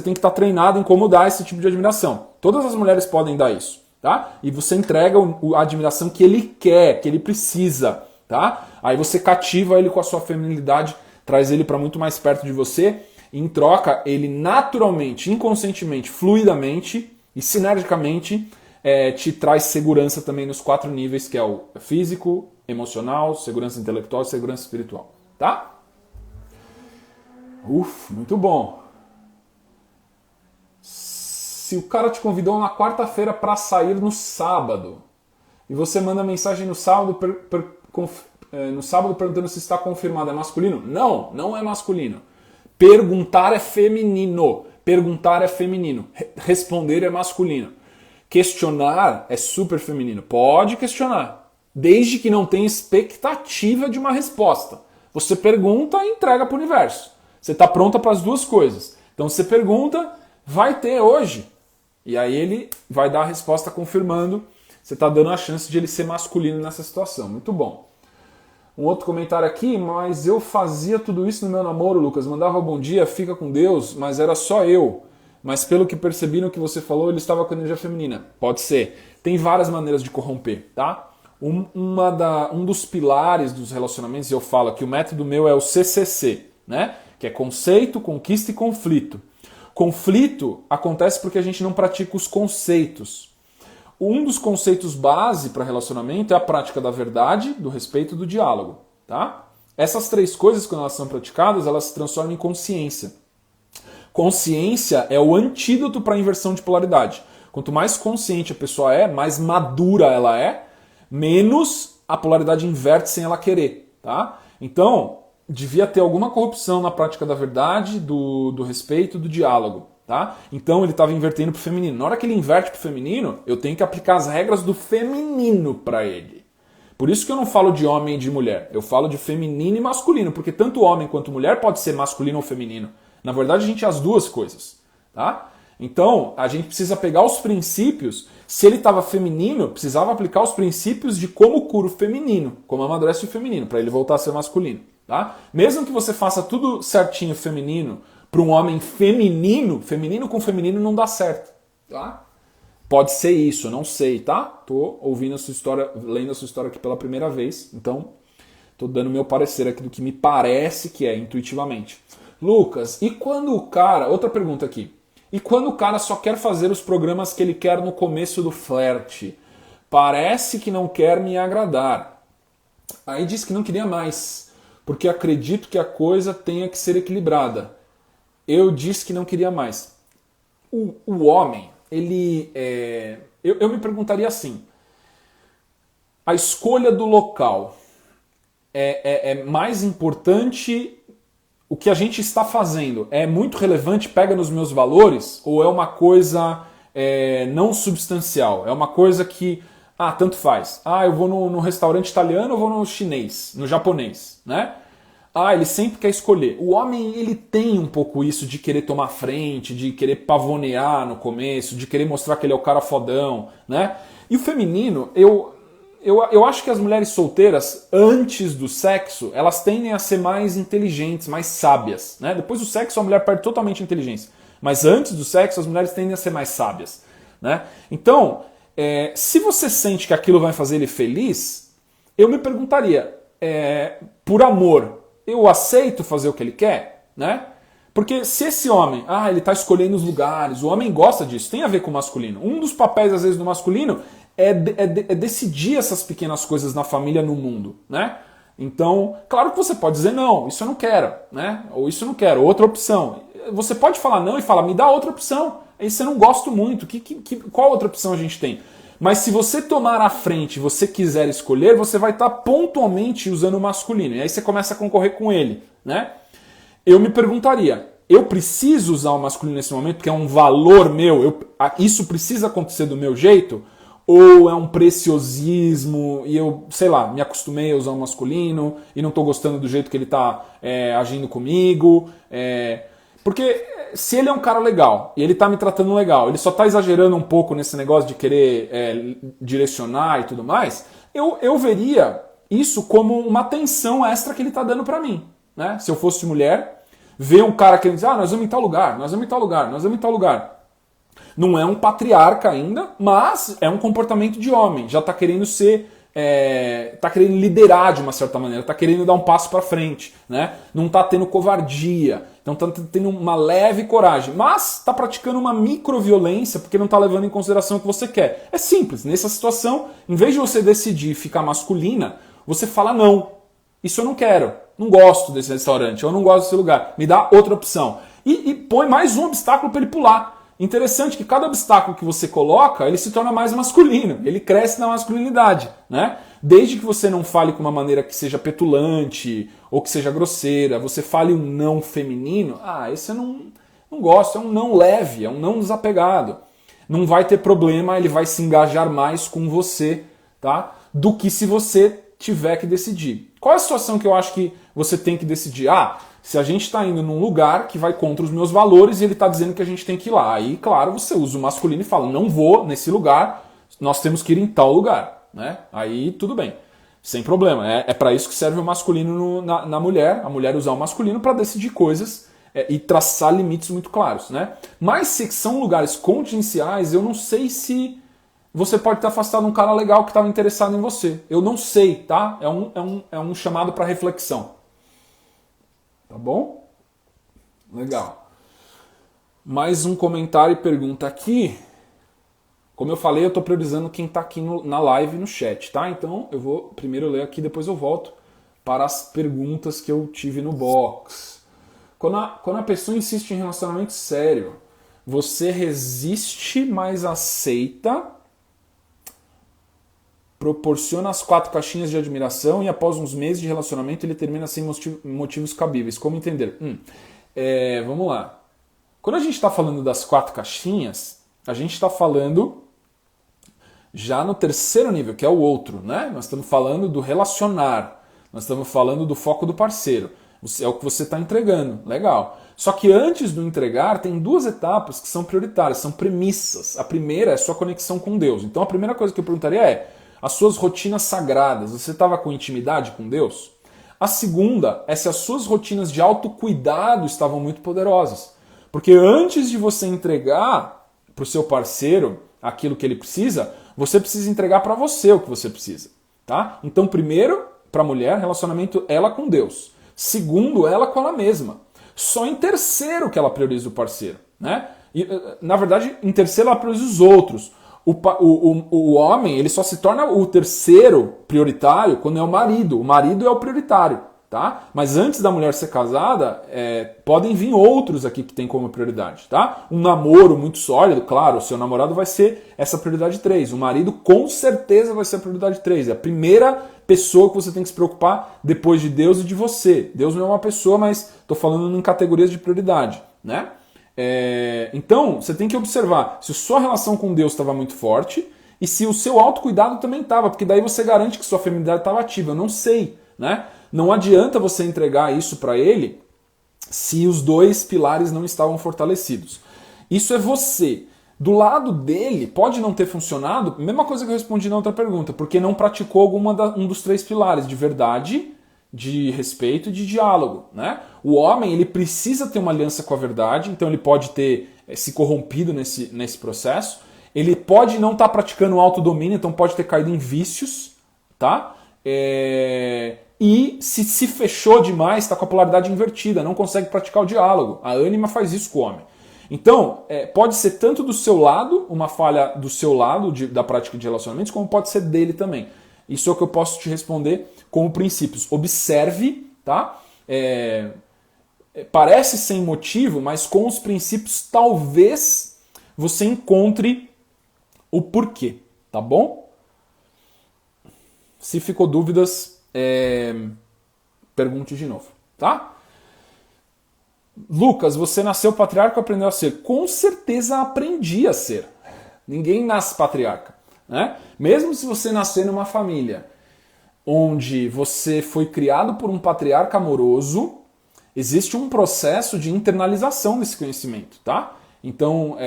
tem que estar treinado em como dar esse tipo de admiração. Todas as mulheres podem dar isso. Tá? E você entrega a admiração que ele quer, que ele precisa. Tá? Aí você cativa ele com a sua feminilidade, traz ele para muito mais perto de você, e em troca ele naturalmente, inconscientemente, fluidamente e sinergicamente te traz segurança também nos 4 níveis, que é o físico, emocional, segurança intelectual e segurança espiritual. Tá? Muito bom. Se o cara te convidou na quarta-feira para sair no sábado, e você manda mensagem no sábado perguntando se está confirmado, é masculino? Não, não é masculino. Perguntar é feminino. Perguntar é feminino. Responder é masculino. Questionar é super feminino. Pode questionar, desde que não tenha expectativa de uma resposta. Você pergunta e entrega para o universo. Você está pronta para as duas coisas. Então você pergunta, vai ter hoje. E aí ele vai dar a resposta confirmando. Você está dando a chance de ele ser masculino nessa situação. Muito bom. Um outro comentário aqui, mas eu fazia tudo isso no meu namoro, Lucas. Mandava bom dia, fica com Deus, mas era só eu. Mas pelo que percebi no que você falou, ele estava com energia feminina. Pode ser. Tem várias maneiras de corromper, tá? Um dos pilares dos relacionamentos, eu falo que o método meu é o CCC, né? Que é conceito, conquista e conflito. Conflito acontece porque a gente não pratica os conceitos. Um dos conceitos base para relacionamento é a prática da verdade, do respeito e do diálogo. Tá? Essas 3 coisas, quando elas são praticadas, elas se transformam em consciência. Consciência é o antídoto para a inversão de polaridade. Quanto mais consciente a pessoa é, mais madura ela é, menos a polaridade inverte sem ela querer. Tá? Então, devia ter alguma corrupção na prática da verdade, do respeito e do diálogo. Tá? Então ele estava invertendo para o feminino. Na hora que ele inverte para o feminino, eu tenho que aplicar as regras do feminino para ele. Por isso que eu não falo de homem e de mulher. Eu falo de feminino e masculino, porque tanto homem quanto mulher pode ser masculino ou feminino. Na verdade, a gente é as duas coisas. Tá? Então, a gente precisa pegar os princípios. Se ele estava feminino, precisava aplicar os princípios de como cura o feminino, como amadurece o feminino, para ele voltar a ser masculino. Tá? Mesmo que você faça tudo certinho feminino, para um homem feminino, feminino com feminino não dá certo. Tá? Pode ser isso, eu não sei, tá? Tô ouvindo a sua história, lendo a sua história aqui pela primeira vez, então tô dando meu parecer aqui do que me parece que é, intuitivamente. Lucas, e quando o cara... Outra pergunta aqui. E quando o cara só quer fazer os programas que ele quer no começo do flerte? Parece que não quer me agradar. Aí diz que não queria mais, porque acredito que a coisa tenha que ser equilibrada. Eu disse que não queria mais. O homem, ele... Eu me perguntaria assim, a escolha do local é mais importante... O que a gente está fazendo é muito relevante, pega nos meus valores, ou é uma coisa não substancial? É uma coisa que, tanto faz. Eu vou no restaurante italiano ou vou no chinês, no japonês, né? Ele sempre quer escolher. O homem, ele tem um pouco isso de querer tomar frente, de querer pavonear no começo, de querer mostrar que ele é o cara fodão, né? E o feminino, eu acho que as mulheres solteiras, antes do sexo, elas tendem a ser mais inteligentes, mais sábias, né? Depois do sexo, a mulher perde totalmente a inteligência. Mas antes do sexo, as mulheres tendem a ser mais sábias, né? Então, se você sente que aquilo vai fazer ele feliz, eu me perguntaria, por amor, eu aceito fazer o que ele quer, né? Porque se esse homem, ele está escolhendo os lugares, o homem gosta disso, tem a ver com o masculino. Um dos papéis, às vezes, do masculino é decidir essas pequenas coisas na família, no mundo, né? Então, claro que você pode dizer não, isso eu não quero, né? Ou isso eu não quero, outra opção. Você pode falar não e falar, me dá outra opção. Aí você não gosto muito, qual outra opção a gente tem? Mas se você tomar a frente, você quiser escolher, você vai estar pontualmente usando o masculino. E aí você começa a concorrer com ele, né? Eu me perguntaria, eu preciso usar o masculino nesse momento porque é um valor meu, isso precisa acontecer do meu jeito? Ou é um preciosismo e eu, sei lá, me acostumei a usar o masculino e não estou gostando do jeito que ele está agindo comigo? Porque se ele é um cara legal e ele está me tratando legal, ele só está exagerando um pouco nesse negócio de querer direcionar e tudo mais, eu veria isso como uma atenção extra que ele está dando para mim. Né? Se eu fosse mulher, ver um cara que ele diz, nós vamos em tal lugar, nós vamos em tal lugar, nós vamos em tal lugar. Não é um patriarca ainda, mas é um comportamento de homem. Já está querendo ser, está querendo liderar de uma certa maneira, está querendo dar um passo para frente, né? Não está tendo covardia, então está tendo uma leve coragem, mas está praticando uma microviolência porque não está levando em consideração o que você quer. É simples, nessa situação, em vez de você decidir ficar masculina, você fala não, isso eu não quero, não gosto desse restaurante, eu não gosto desse lugar, me dá outra opção. E põe mais um obstáculo para ele pular. Interessante que cada obstáculo que você coloca, ele se torna mais masculino, ele cresce na masculinidade, né? Desde que você não fale com uma maneira que seja petulante ou que seja grosseira, você fale um não feminino, esse eu não gosto, é um não leve, é um não desapegado. Não vai ter problema, ele vai se engajar mais com você, tá? Do que se você tiver que decidir. Qual é a situação que eu acho que você tem que decidir? Se a gente está indo num lugar que vai contra os meus valores e ele está dizendo que a gente tem que ir lá. Aí, claro, você usa o masculino e fala, não vou nesse lugar, nós temos que ir em tal lugar. Né? Aí, tudo bem, sem problema. É para isso que serve o masculino na mulher, a mulher usar o masculino para decidir coisas e traçar limites muito claros. Né? Mas se são lugares contingenciais, eu não sei se você pode ter afastado um cara legal que estava interessado em você. Eu não sei, tá? É um chamado para reflexão. Tá bom? Legal. Mais um comentário e pergunta aqui. Como eu falei, eu estou priorizando quem está aqui na live e no chat, tá? Então eu vou primeiro ler aqui, depois eu volto para as perguntas que eu tive no box. Quando a pessoa insiste em relacionamento sério, você resiste, mas aceita, proporciona as 4 caixinhas de admiração e após uns meses de relacionamento ele termina sem motivos cabíveis. Como entender? Vamos lá. Quando a gente está falando das 4 caixinhas, a gente está falando já no terceiro nível, que é o outro, né? Nós estamos falando do relacionar, nós estamos falando do foco do parceiro. É o que você está entregando, legal. Só que antes do entregar, tem 2 etapas que são prioritárias, são premissas. A primeira é a sua conexão com Deus. Então a primeira coisa que eu perguntaria é, as suas rotinas sagradas, você estava com intimidade com Deus? A segunda é se as suas rotinas de autocuidado estavam muito poderosas. Porque antes de você entregar para o seu parceiro aquilo que ele precisa, você precisa entregar para você o que você precisa. Tá? Então primeiro, para a mulher, relacionamento ela com Deus. Segundo, ela com ela mesma. Só em terceiro que ela prioriza o parceiro. Né? E, na verdade, em terceiro ela prioriza os outros. O homem ele só se torna o terceiro prioritário quando é o marido. O marido é o prioritário. Tá? Mas antes da mulher ser casada, podem vir outros aqui que tem como prioridade. Tá? Um namoro muito sólido, claro, o seu namorado vai ser essa prioridade 3. O marido com certeza vai ser a prioridade 3. É a primeira pessoa que você tem que se preocupar depois de Deus e de você. Deus não é uma pessoa, mas estou falando em categorias de prioridade. Né? Então, você tem que observar se a sua relação com Deus estava muito forte e se o seu autocuidado também estava, porque daí você garante que sua feminilidade estava ativa. Eu não sei, né? Não adianta você entregar isso para ele se os 2 pilares não estavam fortalecidos. Isso é você. Do lado dele, pode não ter funcionado, mesma coisa que eu respondi na outra pergunta, porque não praticou um dos 3 pilares, de verdade, de respeito e de diálogo. Né? O homem ele precisa ter uma aliança com a verdade, então ele pode ter se corrompido nesse processo. Ele pode não estar praticando autodomínio, então pode ter caído em vícios. Tá? E se fechou demais, está com a polaridade invertida, não consegue praticar o diálogo. A ânima faz isso com o homem. Então, pode ser tanto do seu lado, uma falha do seu lado da prática de relacionamentos, como pode ser dele também. Isso é o que eu posso te responder como princípios. Observe, tá? Parece sem motivo, mas com os princípios talvez você encontre o porquê, tá bom? Se ficou dúvidas, pergunte de novo, tá? Lucas, você nasceu patriarca ou aprendeu a ser? Com certeza aprendi a ser. Ninguém nasce patriarca. Né? Mesmo se você nascer numa família onde você foi criado por um patriarca amoroso, existe um processo de internalização desse conhecimento. Tá? Então,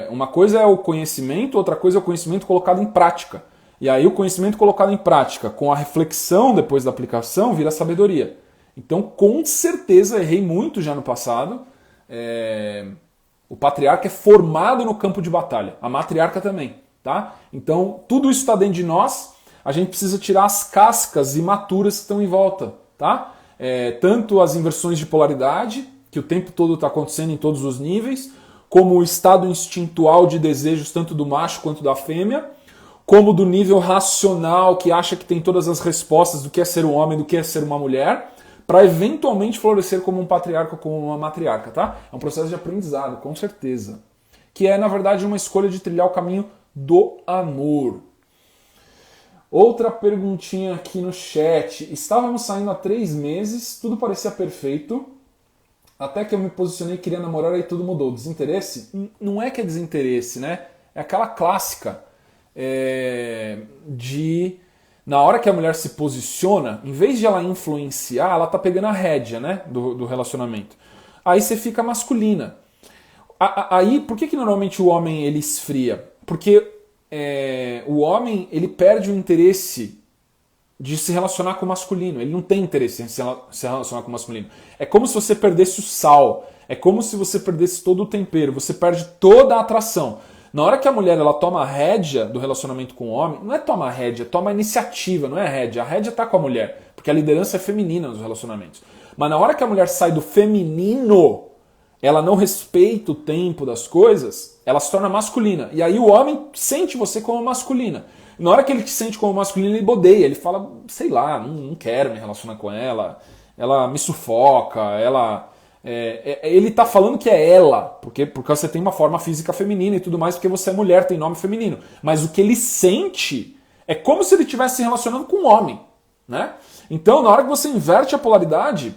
uma coisa é o conhecimento, outra coisa é o conhecimento colocado em prática. E aí o conhecimento colocado em prática, com a reflexão depois da aplicação, vira sabedoria. Então, com certeza, errei muito já no passado. O patriarca é formado no campo de batalha. A matriarca também. Tá? Então, tudo isso está dentro de nós. A gente precisa tirar as cascas imaturas que estão em volta. Tá? Tanto as inversões de polaridade, que o tempo todo está acontecendo em todos os níveis, como o estado instintual de desejos tanto do macho quanto da fêmea, como do nível racional, que acha que tem todas as respostas do que é ser um homem, do que é ser uma mulher, para eventualmente florescer como um patriarca ou como uma matriarca, tá? É um processo de aprendizado, com certeza. Que é, na verdade, uma escolha de trilhar o caminho do amor. Outra perguntinha aqui no chat. Estávamos saindo há 3 meses, tudo parecia perfeito, até que eu me posicionei e queria namorar e tudo mudou. Desinteresse? Não é que é desinteresse, né? É aquela clássica na hora que a mulher se posiciona, em vez de ela influenciar, ela tá pegando a rédea, né, do relacionamento. Aí você fica masculina. Aí, por que normalmente o homem ele esfria? Porque o homem ele perde o interesse de se relacionar com o masculino. Ele não tem interesse em se relacionar com o masculino. É como se você perdesse o sal. É como se você perdesse todo o tempero. Você perde toda a atração. Na hora que a mulher ela toma a rédea do relacionamento com o homem, não é toma a rédea, toma a iniciativa, não é a rédea. A rédea está com a mulher, porque a liderança é feminina nos relacionamentos. Mas na hora que a mulher sai do feminino, ela não respeita o tempo das coisas, ela se torna masculina. E aí o homem sente você como masculina. Na hora que ele te sente como masculino, ele odeia. Ele fala, sei lá, não quero me relacionar com ela, ela me sufoca, ele tá falando que é ela, porque você tem uma forma física feminina e tudo mais, porque você é mulher, tem nome feminino. Mas o que ele sente é como se ele estivesse se relacionando com um homem. Né? Então, na hora que você inverte a polaridade,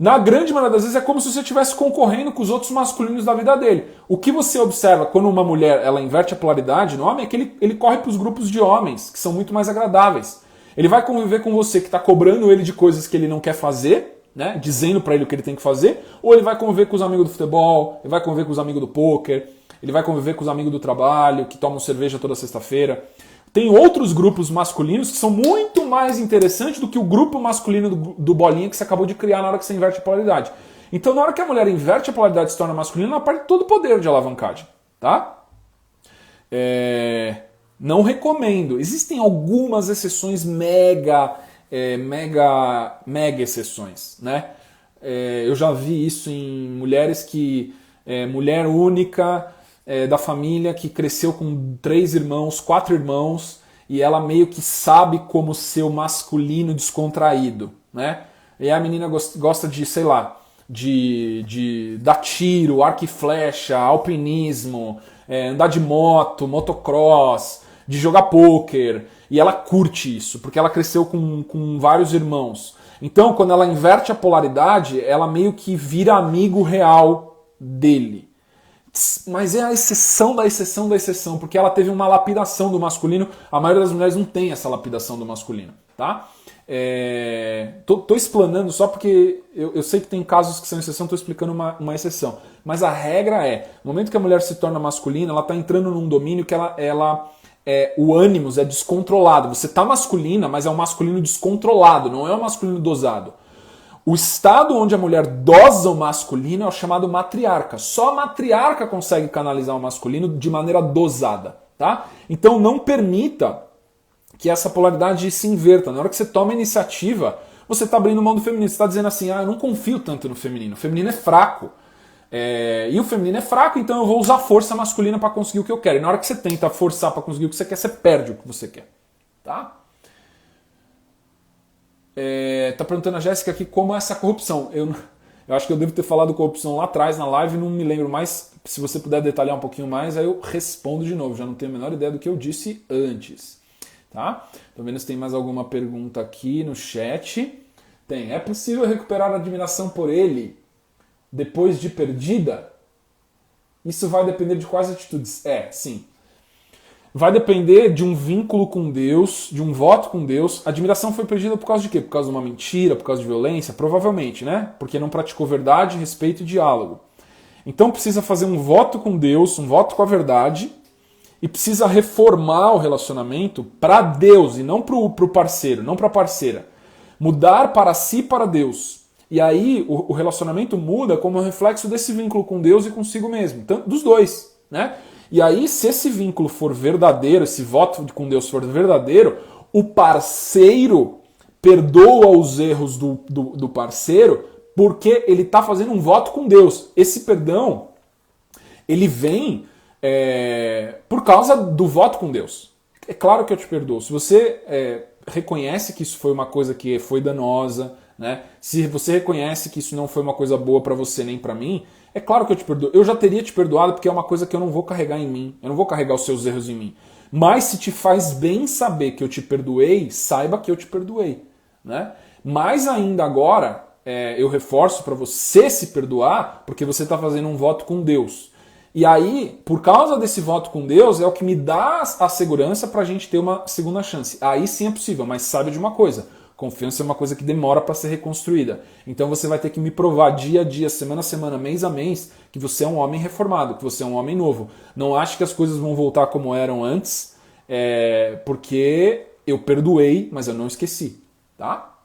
Na grande maioria das vezes é como se você estivesse concorrendo com os outros masculinos da vida dele. O que você observa quando uma mulher ela inverte a polaridade no homem é que ele corre para os grupos de homens, que são muito mais agradáveis. Ele vai conviver com você que está cobrando ele de coisas que ele não quer fazer, né, dizendo para ele o que ele tem que fazer, ou ele vai conviver com os amigos do futebol, ele vai conviver com os amigos do pôquer, ele vai conviver com os amigos do trabalho, que tomam cerveja toda sexta-feira. Tem outros grupos masculinos que são muito mais interessantes do que o grupo masculino do bolinha que você acabou de criar na hora que você inverte a polaridade. Então, na hora que a mulher inverte a polaridade e se torna masculina, ela perde todo o poder de alavancagem. Tá? Não recomendo. Existem algumas exceções mega exceções. Né? Eu já vi isso em mulheres que... mulher única... da família que cresceu com 3 irmãos, 4 irmãos, e ela meio que sabe como ser o masculino descontraído, né? E a menina gosta de, sei lá, de dar tiro, arco e flecha, alpinismo, andar de moto, motocross, de jogar pôquer, e ela curte isso, porque ela cresceu com vários irmãos. Então, quando ela inverte a polaridade, ela meio que vira amigo real dele. Mas é a exceção da exceção da exceção, porque ela teve uma lapidação do masculino. A maioria das mulheres não tem essa lapidação do masculino, tá? Tô explanando só porque eu sei que tem casos que são exceção, tô explicando uma exceção. Mas a regra no momento que a mulher se torna masculina, ela tá entrando num domínio que o ânimos é descontrolado. Você tá masculina, mas é um masculino descontrolado, não é um masculino dosado. O estado onde a mulher dosa o masculino é o chamado matriarca. Só a matriarca consegue canalizar o masculino de maneira dosada, tá? Então não permita que essa polaridade se inverta. Na hora que você toma a iniciativa, você está abrindo mão do feminino. Você está dizendo assim, eu não confio tanto no feminino. O feminino é fraco. E o feminino é fraco, então eu vou usar força masculina para conseguir o que eu quero. E na hora que você tenta forçar para conseguir o que você quer, você perde o que você quer, tá? Tá perguntando a Jéssica aqui como é essa corrupção. Eu acho que eu devo ter falado corrupção lá atrás na live, não me lembro mais. Se você puder detalhar um pouquinho mais, aí eu respondo de novo. Já não tenho a menor ideia do que eu disse antes. Tá? Tô vendo se tem mais alguma pergunta aqui no chat. Tem. É possível recuperar a admiração por ele depois de perdida? Isso vai depender de quais atitudes? Sim. Vai depender de um vínculo com Deus, de um voto com Deus. A admiração foi perdida por causa de quê? Por causa de uma mentira, por causa de violência? Provavelmente, né? Porque não praticou verdade, respeito e diálogo. Então precisa fazer um voto com Deus, um voto com a verdade, e precisa reformar o relacionamento para Deus e não para o parceiro, não para a parceira. Mudar para si e para Deus. E aí o relacionamento muda como reflexo desse vínculo com Deus e consigo mesmo. Então, dos dois, né? E aí, se esse vínculo for verdadeiro, esse voto com Deus for verdadeiro, o parceiro perdoa os erros do parceiro porque ele está fazendo um voto com Deus. Esse perdão, ele vem por causa do voto com Deus. É claro que eu te perdoo. Se você reconhece que isso foi uma coisa que foi danosa, né? Se você reconhece que isso não foi uma coisa boa para você nem para mim, é claro que eu te perdoo. Eu já teria te perdoado porque é uma coisa que eu não vou carregar em mim. Eu não vou carregar os seus erros em mim. Mas se te faz bem saber que eu te perdoei, saiba que eu te perdoei, né? Mais ainda agora, eu reforço para você se perdoar porque você está fazendo um voto com Deus. E aí, por causa desse voto com Deus, é o que me dá a segurança para a gente ter uma segunda chance. Aí sim é possível, mas saiba de uma coisa. Confiança é uma coisa que demora para ser reconstruída. Então você vai ter que me provar dia a dia, semana a semana, mês a mês, que você é um homem reformado, que você é um homem novo. Não ache que as coisas vão voltar como eram antes, porque eu perdoei, mas eu não esqueci. Tá?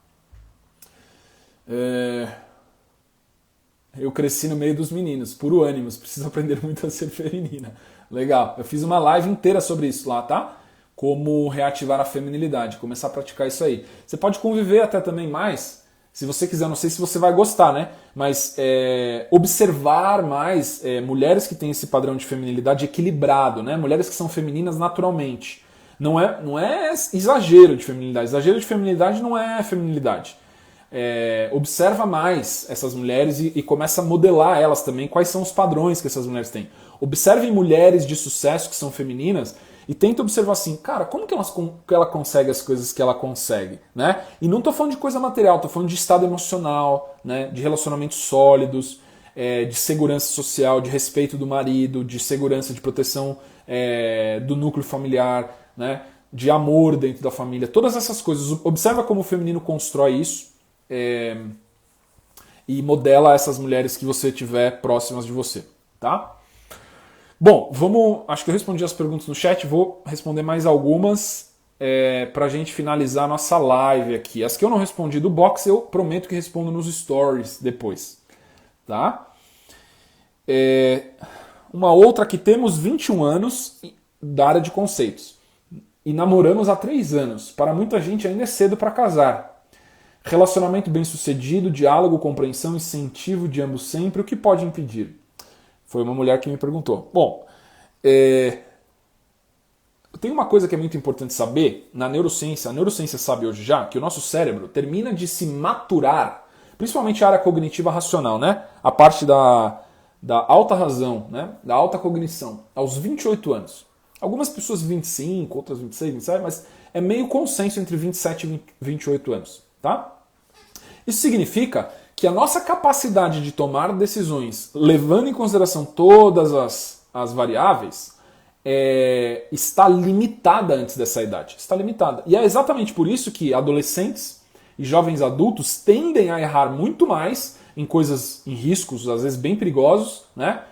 Eu cresci no meio dos meninos, puro ânimos, preciso aprender muito a ser feminina. Legal, eu fiz uma live inteira sobre isso lá, tá? Como reativar a feminilidade, começar a praticar isso aí. Você pode conviver até também mais, se você quiser, não sei se você vai gostar, né? Mas observar mais mulheres que têm esse padrão de feminilidade equilibrado, né? Mulheres que são femininas naturalmente. Não é exagero de feminilidade. Exagero de feminilidade não é feminilidade. Observa mais essas mulheres e começa a modelar elas também, quais são os padrões que essas mulheres têm. Observem mulheres de sucesso que são femininas e tenta observar assim, cara, como que ela consegue as coisas que ela consegue, né? E não tô falando de coisa material, tô falando de estado emocional, né? De relacionamentos sólidos, de segurança social, de respeito do marido, de segurança, de proteção do núcleo familiar, né? De amor dentro da família, todas essas coisas. Observa como o feminino constrói isso e modela essas mulheres que você tiver próximas de você, tá? Bom, acho que eu respondi as perguntas no chat, vou responder mais algumas pra gente finalizar a nossa live aqui. As que eu não respondi do box, eu prometo que respondo nos stories depois, tá? Uma outra que temos 21 anos da área de conceitos e namoramos há 3 anos. Para muita gente ainda é cedo para casar. Relacionamento bem sucedido, diálogo, compreensão, incentivo de ambos sempre, o que pode impedir? Foi uma mulher que me perguntou. Bom, tem uma coisa que é muito importante saber na neurociência. A neurociência sabe hoje já que o nosso cérebro termina de se maturar, principalmente a área cognitiva racional, né? A parte da alta razão, né? Da alta cognição, aos 28 anos. Algumas pessoas 25, outras 26, 27, mas é meio consenso entre 27 e 28 anos, tá? Isso significa que a nossa capacidade de tomar decisões, levando em consideração todas as variáveis, está limitada antes dessa idade. Está limitada. E é exatamente por isso que adolescentes e jovens adultos tendem a errar muito mais em coisas, em riscos, às vezes bem perigosos, né?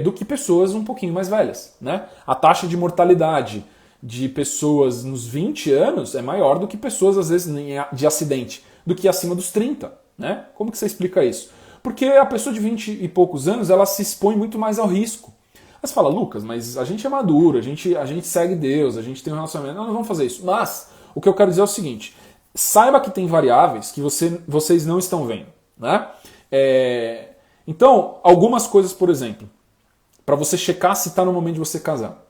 Do que pessoas um pouquinho mais velhas, né? A taxa de mortalidade de pessoas nos 20 anos é maior do que pessoas, às vezes, de acidente, do que acima dos 30. Né? Como que você explica isso? Porque a pessoa de 20 e poucos anos ela se expõe muito mais ao risco. Aí você fala, Lucas, mas a gente é maduro, a gente segue Deus, a gente tem um relacionamento, não vamos fazer isso. Mas o que eu quero dizer é o seguinte, saiba que tem variáveis que vocês não estão vendo. Né? Então, algumas coisas, por exemplo, para você checar se está no momento de você casar.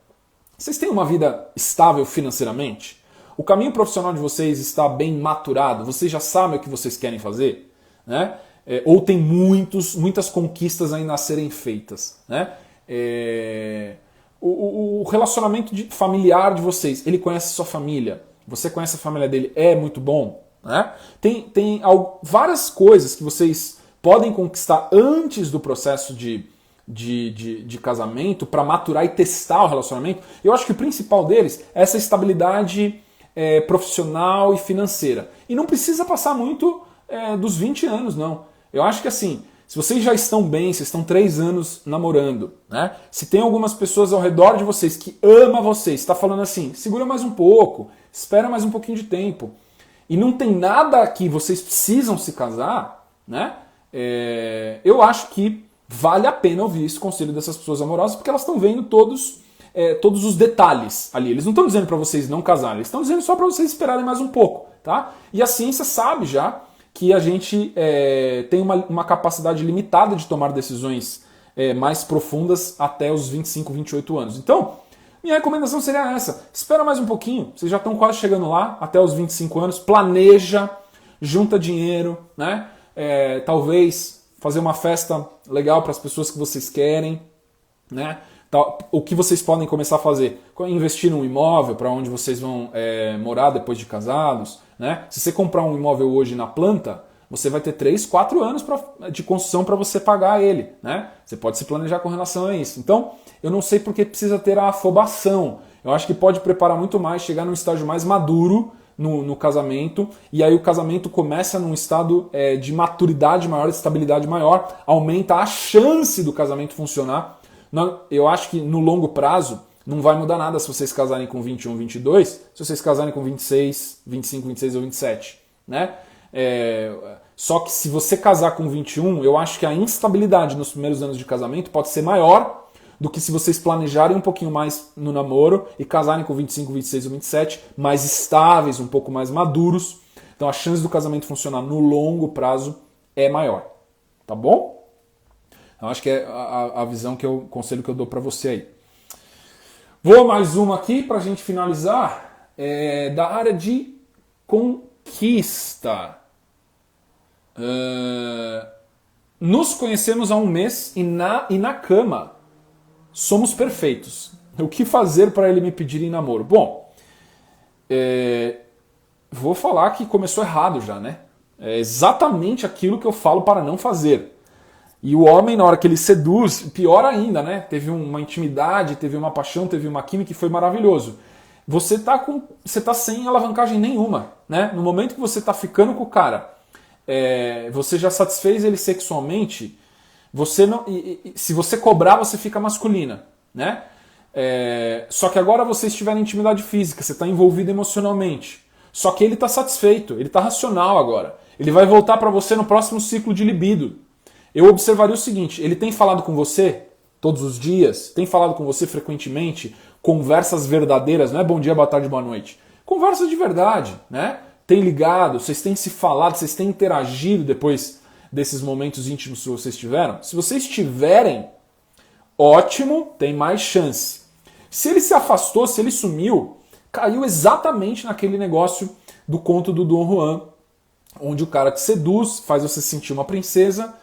Vocês têm uma vida estável financeiramente? O caminho profissional de vocês está bem maturado? Vocês já sabem o que vocês querem fazer? Né? Ou tem muitas conquistas ainda a serem feitas? Né? O relacionamento familiar de vocês, ele conhece sua família? Você conhece a família dele? É muito bom? Né? Tem várias coisas que vocês podem conquistar antes do processo de casamento para maturar e testar o relacionamento. Eu acho que o principal deles é essa estabilidade profissional e financeira. E não precisa passar muito dos 20 anos, não. Eu acho que assim, se vocês já estão bem, vocês estão 3 anos namorando, né? Se tem algumas pessoas ao redor de vocês que ama vocês, está falando assim, segura mais um pouco, espera mais um pouquinho de tempo, e não tem nada que vocês precisam se casar, né? Eu acho que vale a pena ouvir esse conselho dessas pessoas amorosas, porque elas estão vendo todos os detalhes ali. Eles não estão dizendo para vocês não casarem, eles estão dizendo só para vocês esperarem mais um pouco, tá? E a ciência sabe já que a gente tem uma capacidade limitada de tomar decisões mais profundas até os 25, 28 anos. Então, minha recomendação seria essa. Espera mais um pouquinho, vocês já estão quase chegando lá, até os 25 anos, planeja, junta dinheiro, né? Talvez fazer uma festa legal para as pessoas que vocês querem, né? O que vocês podem começar a fazer? Investir num imóvel para onde vocês vão morar depois de casados. Né? Se você comprar um imóvel hoje na planta, você vai ter 3, 4 anos de construção para você pagar ele. Né? Você pode se planejar com relação a isso. Então, eu não sei porque precisa ter a afobação. Eu acho que pode preparar muito mais, chegar num estágio mais maduro no casamento, e aí o casamento começa num estado de maturidade maior, de estabilidade maior, aumenta a chance do casamento funcionar. Eu acho que no longo prazo não vai mudar nada se vocês casarem com 21, 22, se vocês casarem com 26, 25, 26 ou 27. Né? Só que se você casar com 21, eu acho que a instabilidade nos primeiros anos de casamento pode ser maior do que se vocês planejarem um pouquinho mais no namoro e casarem com 25, 26 ou 27, mais estáveis, um pouco mais maduros. Então a chance do casamento funcionar no longo prazo é maior. Tá bom? Eu acho que é a visão o conselho que eu dou para você aí. Vou mais uma aqui para a gente finalizar, da área de conquista. Nos conhecemos há 1 mês e na cama somos perfeitos. O que fazer para ele me pedir em namoro? Bom, vou falar que começou errado já, né? É exatamente aquilo que eu falo para não fazer. E o homem, na hora que ele seduz, pior ainda, né? Teve uma intimidade, teve uma paixão, teve uma química que foi maravilhoso. Você tá sem alavancagem nenhuma, né? No momento que você tá ficando com o cara, você já satisfez ele sexualmente, você não, se você cobrar, você fica masculina, né? Só que agora você estiver em intimidade física, você está envolvido emocionalmente. Só que ele está satisfeito, ele está racional agora. Ele vai voltar para você no próximo ciclo de libido. Eu observaria o seguinte, ele tem falado com você todos os dias, tem falado com você frequentemente, conversas verdadeiras, não é bom dia, boa tarde, boa noite. Conversas de verdade, né? Tem ligado, vocês têm se falado, vocês têm interagido depois desses momentos íntimos que vocês tiveram. Se vocês tiverem, ótimo, tem mais chance. Se ele se afastou, se ele sumiu, caiu exatamente naquele negócio do conto do Dom Juan, onde o cara te seduz, faz você sentir uma princesa,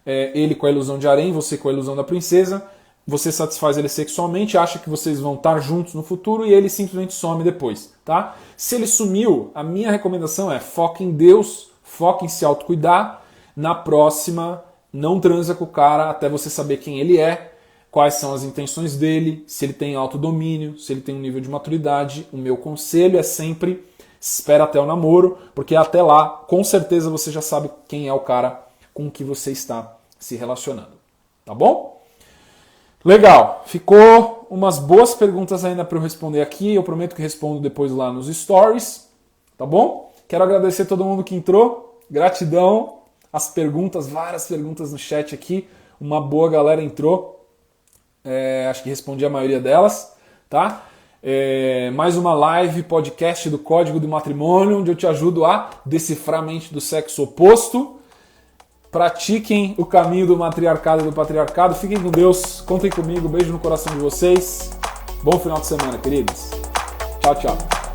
ele com a ilusão de harém, você com a ilusão da princesa, você satisfaz ele sexualmente, acha que vocês vão estar juntos no futuro e ele simplesmente some depois, tá? Se ele sumiu, a minha recomendação é foca em Deus, foca em se autocuidar, na próxima não transa com o cara até você saber quem ele é, quais são as intenções dele, se ele tem autodomínio, se ele tem um nível de maturidade. O meu conselho é sempre espera até o namoro, porque até lá, com certeza você já sabe quem é o cara com que você está se relacionando. Tá bom? Legal. Ficou umas boas perguntas ainda para eu responder aqui. Eu prometo que respondo depois lá nos stories. Tá bom? Quero agradecer a todo mundo que entrou. Gratidão. As perguntas, várias perguntas no chat aqui. Uma boa galera entrou. Acho que respondi a maioria delas. Tá? Mais uma live, podcast do Código do Matrimônio, onde eu te ajudo a decifrar a mente do sexo oposto. Pratiquem o caminho do matriarcado e do patriarcado. Fiquem com Deus. Contem comigo. Beijo no coração de vocês. Bom final de semana, queridos. Tchau, tchau.